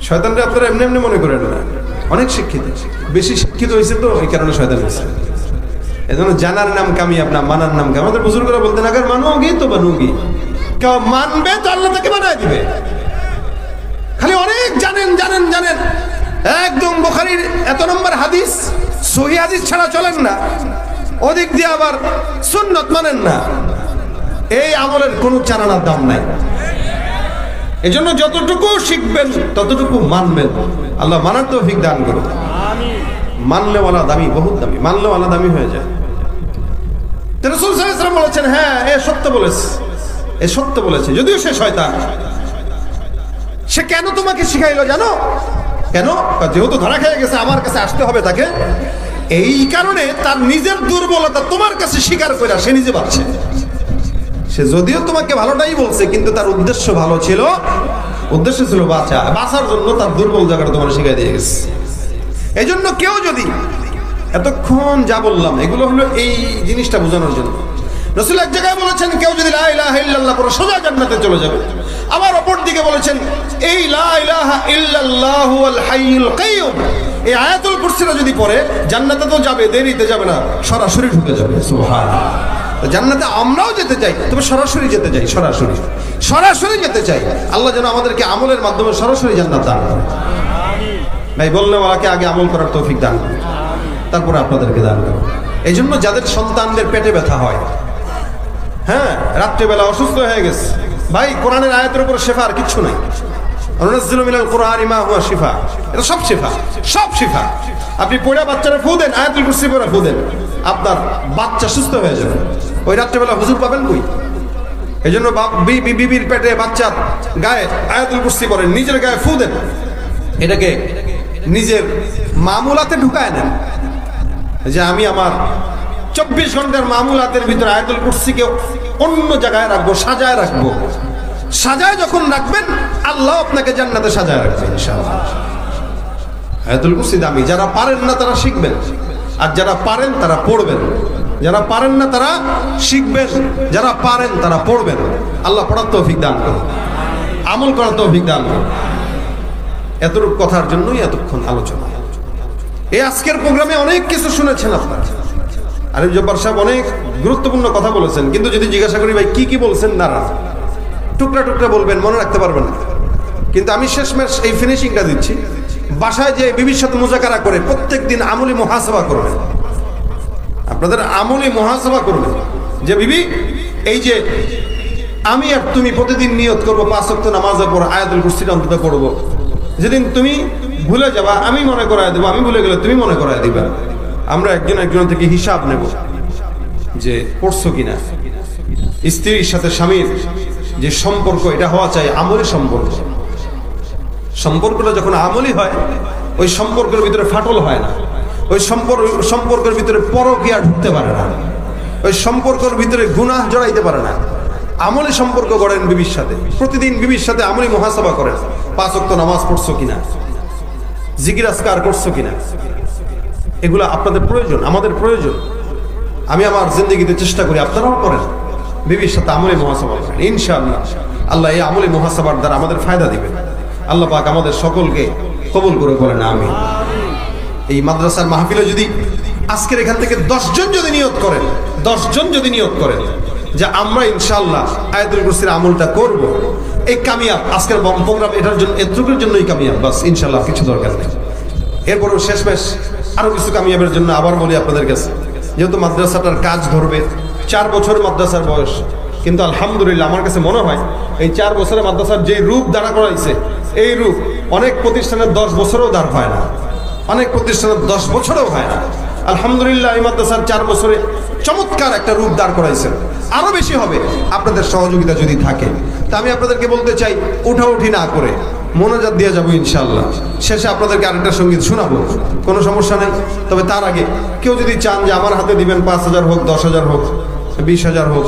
শয়তানরা আপনারা এমনি এমনি মনে করেন না, অনেক শিক্ষিত, বেশি শিক্ষিত হয়েছে তো এই কারণে শয়তান হয়েছে। এজন্য জানার নাম কামিয়াব না, মানার নাম কামিয়াব। আমাদের বুজুর্গরা বলতেন আগে মানোগি তো বানুগি, কেউ মানবে তো আল্লাহ তাকে বানায় দিবে। খালি অনেক জানেন জানেন জানেন, একদম বুখারীর এত নম্বর হাদিস সহিহ হাদিস ছাড়া চলেন না, ওদিক দিয়ে আবার সুন্নাত মানেন না, এই আমলের কোনো চারানার দাম নাই। এজন্য যতটুকু শিখবেন ততটুকু মানবেন, আল্লাহ মানার তৌফিক দান করুন। মানলেওয়ালা দামি, বহুত দামি, মানলেওয়ালা দামি হয়ে যায়। রাসূল সাল্লাল্লাহু আলাইহি ওয়াসাল্লাম বলেছেন হ্যাঁ এ সত্য বলেছে, এ সত্য বলেছে, যদিও সে শয়তান। সে কেন তোমাকে শিখাইলো জানো? কেন? যেহেতু ধরা খেয়ে গেছে, আমার কাছে আসতে হবে তাকে। এই কারণে তার নিজের দুর্বলতা তোমার কাছে স্বীকার করে সে নিজে বাঁচছে। সে যদিও তোমাকে ভালোটাই বলছে, কিন্তু তার উদ্দেশ্য ভালো ছিল, উদ্দেশ্য ছিল বাঁচার জন্য তার দুর্বল জায়গাটা তোমার শিখাই দিয়ে গেছে। এই জন্য কেউ যদি এতক্ষণ যা বললাম এগুলো হলো এই জিনিসটা বোঝানোর জন্য। রাসূল এক জায়গায় বলেছেন কেউ যদি লা ইলাহা ইল্লাল্লাহ পড়ে সোজা জান্নাতে চলে যাবে। আবার অপর দিকে বলেছেন এই লা ইলাহা ইল্লাল্লাহু আল হাইয়ুল কাইয়ুম, এই আয়াতুল কুরসিটা যদি পড়ে জান্নাতে তো যাবে, দেরিতে যাবে না, সরাসরি ঢুকে যাবে। সুবহানাল্লাহ। জান্নাতে আমরাও যেতে চাই, তবে সরাসরি যেতে চাই, সরাসরি যেতে চাই। আল্লাহ যেন আমাদেরকে আমলের মাধ্যমে সরাসরি জান্নাত দান করে। ভাই বললে ওকে আগে আমল করার তৌফিক দান করে, তারপরে আপনাদেরকে দান করে। এই জন্য যাদের সন্তানদের পেটে ব্যথা হয়, হ্যাঁ রাত্রেবেলা অসুস্থ হয়ে গেছে, ভাই কোরআনের আয়াতের উপর শেফা আর কিচ্ছু নাই। অনুনাজ্জিলু মিনাল কুরআনি মা হুয়া শিফা, এটা সব শিফা। আপনি পড়া বাচ্চারা ফু দেন, আয়াতুল কুরসি পড়া ফু দেন, আপনার বাচ্চা সুস্থ হয়ে যাবে। ওই রাত্রেবেলা হুজুর পাবেন কই? এই জন্য বিবির পেটে বাচ্চার গায়ে আয়াতুল কুরসি পড়েন, নিজের গায়ে ফু দেন, এটাকে নিজের মামুলাতে ঢুকায় নেন যে আমি আমার 24 ঘন্টার মামুলাতের ভিতরে আয়াতুল কুরসিকে অন্য জায়গায় রাখবো, সাজায় রাখবো। সাজায় যখন রাখবেন আল্লাহ আপনাকে জান্নাতে সাজায় রাখবেন ইনশাআল্লাহ। আয়াতুল কুরসি দামি, যারা পারেন না তারা শিখবেন, আর যারা পারেন তারা পড়বেন। যারা পারেন না তারা শিখবেন, যারা পারেন তারা পড়বেন। আল্লাহ পড়ার তৌফিক দান করুন, আমল করার তৌফিক দান করুন। এতটুকু কথার জন্যই এতক্ষণ আলোচনা। এই আজকের প্রোগ্রামে অনেক কিছু শুনেছেন আপনারা। আরিফ জব্বার সাহেব অনেক গুরুত্বপূর্ণ কথা বলেছেন, কিন্তু যদি জিজ্ঞাসা করি ভাই কি কি বলছেন, দাঁড়ান টুকরা টুকরা বলবেন, মনে রাখতে পারবেন না। কিন্তু আমি শেষমেশ এই ফিনিশিংটা দিচ্ছি, বাসায় যে বিবির সাথে মুজাকারা করে প্রত্যেক দিন আমলি মুহাসাবা করবেন। আপনাদের আমলি মুহাসাবা করবেন যে বিবি, এই যে আমি আর তুমি প্রতিদিন নিয়ত করবো 5 ওয়াক্ত নামাজের পর আয়াতুল কুরসিটা অন্তত পড়বো। যেদিন তুমি ভুলে যাবা আমি মনে করায় দেবো, আমি ভুলে গেলে তুমি মনে করায় দিবা। আমরা একজন থেকে হিসাব নেব যে পড়ছো কিনা। স্ত্রীর সাথে স্বামীর যে সম্পর্ক, এটা হওয়া চাই আমলি সম্পর্ক। সম্পর্কটা যখন আমলি হয়, ওই সম্পর্কের ভিতরে ফাটল হয় না, ওই সম্পর্কের ভিতরে পরকীয়া ঢুকতে পারে না, ওই সম্পর্কের ভিতরে গুনাহ জড়াইতে পারে না। আমলি সম্পর্ক গড়েন বিবির সাথে, প্রতিদিন বিবির সাথে আমলি মুহাসাবা করেন। 5 ওয়াক্ত নামাজ পড়ছো কিনা, জিকির আজকার করছো কিনা, এগুলো আপনাদের প্রয়োজন, আমাদের প্রয়োজন। আমি আমার জিন্দগিতে চেষ্টা করি, আপনারাও করেন। বিবির সাথে আমলি মুহাসাবা করেন, ইনশাআল্লাহ আল্লাহ এই আমলি মুহাসাবার দ্বারা আমাদের ফায়দা দিবেন। আল্লাহ পাক আমাদের সকলকে কবুল করে বলেন আমিন। এই মাদ্রাসার মাহফিলে যদি আজকের এখান থেকে 10 জন যদি নিয়ত করেন, 10 জন যদি নিয়ত করেন যে আমরা ইনশাআল্লাহ আয়াতুল কুরসির আমলটা করব, এই কামিয়াব আজকের প্রোগ্রাম এটার জন্য, এতটুকুর জন্যই কামিয়াব, বাস ইনশাআল্লাহ কিছু দরকার নেই। এরপরও শেষমেশ আরো কিছু কামিয়াবের জন্য আবার বলি আপনাদের কাছে, যেহেতু মাদ্রাসাটার কাজ ধরবে, 4 বছর মাদ্রাসার বয়স, কিন্তু আলহামদুলিল্লাহ আমার কাছে মনে হয় এই 4 বছরে মাদ্রাসার যে রূপ দাঁড়া করাইছে, এই রূপ অনেক প্রতিষ্ঠানের 10 বছরেও দাঁড় হয় না, অনেক প্রতিষ্ঠানের 10 বছরেও হয় না। আলহামদুলিল্লাহ এই মাদ্রাসার 4 বছরে চমৎকার একটা রূপ দাঁড় করাইছেন। আরো বেশি হবে আপনাদের সহযোগিতা যদি থাকে। তা আমি আপনাদেরকে বলতে চাই, উঠাউঠি না করে মোনাজাত দিয়ে যাবো ইনশাআল্লাহ। শেষে আপনাদেরকে আরেকটা সঙ্গীত শোনাবো, কোনো সমস্যা নেই। তবে তার আগে কেউ যদি চান যে আমার হাতে দিবেন 5,000 হোক, 10,000 হোক, 20,000 হোক,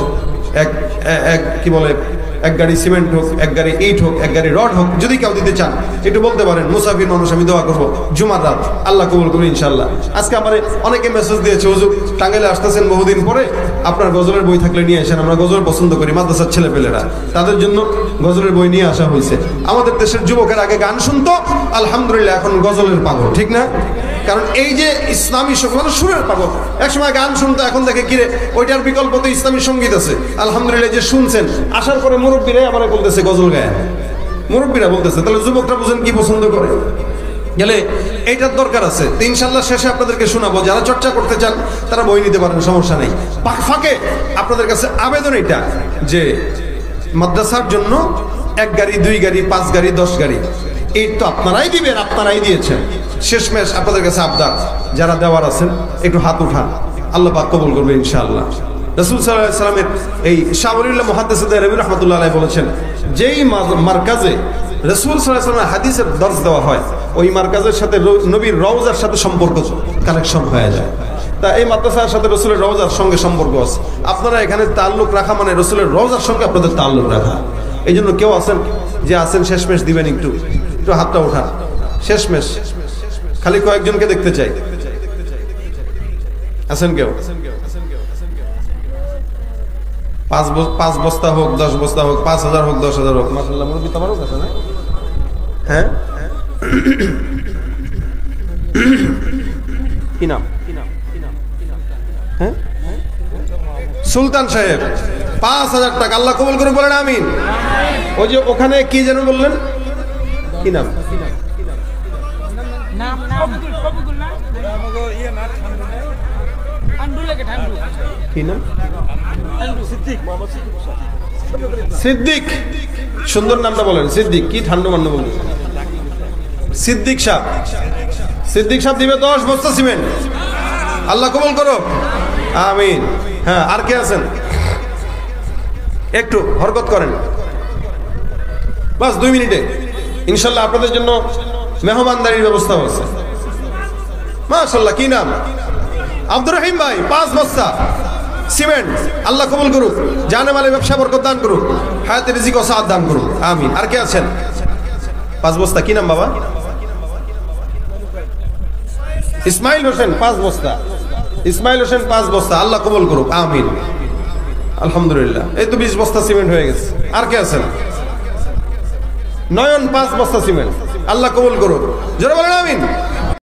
এক গাড়ি সিমেন্ট হোক, এক গাড়ি ইট হোক, এক গাড়ি রড হোক, যদি কেউ দিতে চান একটু বলতে পারেন। মুসাফির মানুষ, আমি দোয়া করবো জুমার রাত আল্লাহ কবুল করুন ইনশাআল্লাহ। আজকে আমার অনেকে মেসেজ দিয়েছে, হুজুর টাঙ্গাইলে আসতেছেন বহুদিন পরে, আপনার গজলের বই থাকলে নিয়ে আসেন, আমরা গজল পছন্দ করি, মাদ্রাসার ছেলেপেলেরা, তাদের জন্য গজলের বই নিয়ে আসা হয়েছে। আমাদের দেশের যুবকের আগে গান শুনতো, আলহামদুলিল্লাহ এখন গজলের পাগল, ঠিক না? কারণ এই যে ইসলামী মানে সুরের পাগল, একসময় গান শুনতো, এখন দেখে কিরে ওইটার বিকল্প তো ইসলামী সঙ্গীত আছে। আলহামদুলিল্লাহ যে শুনছেন, আসার পরে মুরব্বীরাই আমার বলতেছে গজল গায়ে, মুরব্বীরা বলতেছে, তাহলে যুবকরা বুঝেন কি পছন্দ করে। গেলে এইটার দরকার আছে। তো ইনশাআল্লাহ শেষে আপনাদেরকে শোনাবো, যারা চর্চা করতে চান তারা বই নিতে পারেন, সমস্যা নেই। ফাঁকে আপনাদের কাছে আবেদন এটা যে মাদ্রাসার জন্য 1 গাড়ি, 2 গাড়ি, 5 গাড়ি, 10 গাড়ি, এই তো আপনারাই দিবেন, আপনারাই দিয়েছেন। শেষমেশ আপনাদের কাছে আবদার, যারা দেওয়ার আছেন একটু হাত উঠান, আল্লাহ পাক কবুল করবে ইনশাআল্লাহ। রাসূল সাল্লাল্লাহু আলাইহি ওয়াসাল্লামের এই শাহ ওলিউল্লাহ মুহাদ্দিস রবি রাহমাতুল্লাহ আলাইহি বলেছেন, যেই মার্কাজে রাসূল সাল্লাল্লাহু আলাইহি ওয়াসাল্লামের হাদিসের দর্স দেওয়া হয়, ওই মার্কাজের সাথে নবীর রওজার সাথে সম্পর্ক কানেকশন হয়ে যায়। তা এই মাদ্রাসার সাথে রসুলের রওজার সঙ্গে সম্পর্ক আছে। আপনারা এখানে তাল্লুক রাখা মানে রসুলের রওজার সঙ্গে আপনাদের তাল্লুক রাখা। এই জন্য কেউ আছেন যে আছেন শেষমেশ দিবেন, একটু একটু হাতটা ওঠান, শেষমেশ খালি কয়েকজনকে দেখতে চাই। আছেন কেউ? 5 বস্তা হোক, 10 বস্তা হোক, 5,000 হোক, 10,000 হোক, মাশাআল্লাহ মুরব্বি তোমারও কাছে না? হ্যাঁ, কি নাম? হ্যাঁ, সুলতান সাহেব 5,000 টাকা, আল্লাহ কবুল করে বলেন আমিন। ওই যে ওখানে কি যেন বললেন, কি নাম? কি নাম? সিদ্দিক। সুন্দর নামটা বলেন, সিদ্দিক। কি ঠান্ডা মান্য বলুন? সিদ্দিক সাহেব। সিদ্দিক সাহেব দিবে 10 বস্তা সিমেন্ট, আল্লাহ কবুল করো আমিন। হ্যাঁ, আর কে আছেন? একটু হরকত করেন, বাস 2 মিনিটে ইনশাল্লাহ আপনাদের জন্য মেহমানদারির ব্যবস্থা হচ্ছে। মাশাআল্লাহ, কি নাম? আব্দুর রহিম ভাই 5 বস্তা সিমেন্ট, আল্লাহ কবুল করুক, জানে মালে ব্যবসা বরকত দান করুক, হায়াতে রিজিক ও সাআত দান করুক আমিন। আর কে আছেন? 5 বস্তা, কি নাম বাবা? ইসমাইল হোসেন 5 বস্তা। ইসমাইল হোসেন 5 বস্তা, আল্লাহ কবুল করুক আমিন। আলহামদুলিল্লাহ, এই তো 20 বস্তা সিমেন্ট হয়ে গেছে। আর কে আছেন? নয়ন 5 বস্তা সিমেন্ট, আল্লাহ কবুল করুক, জোরে বলেন আমিন।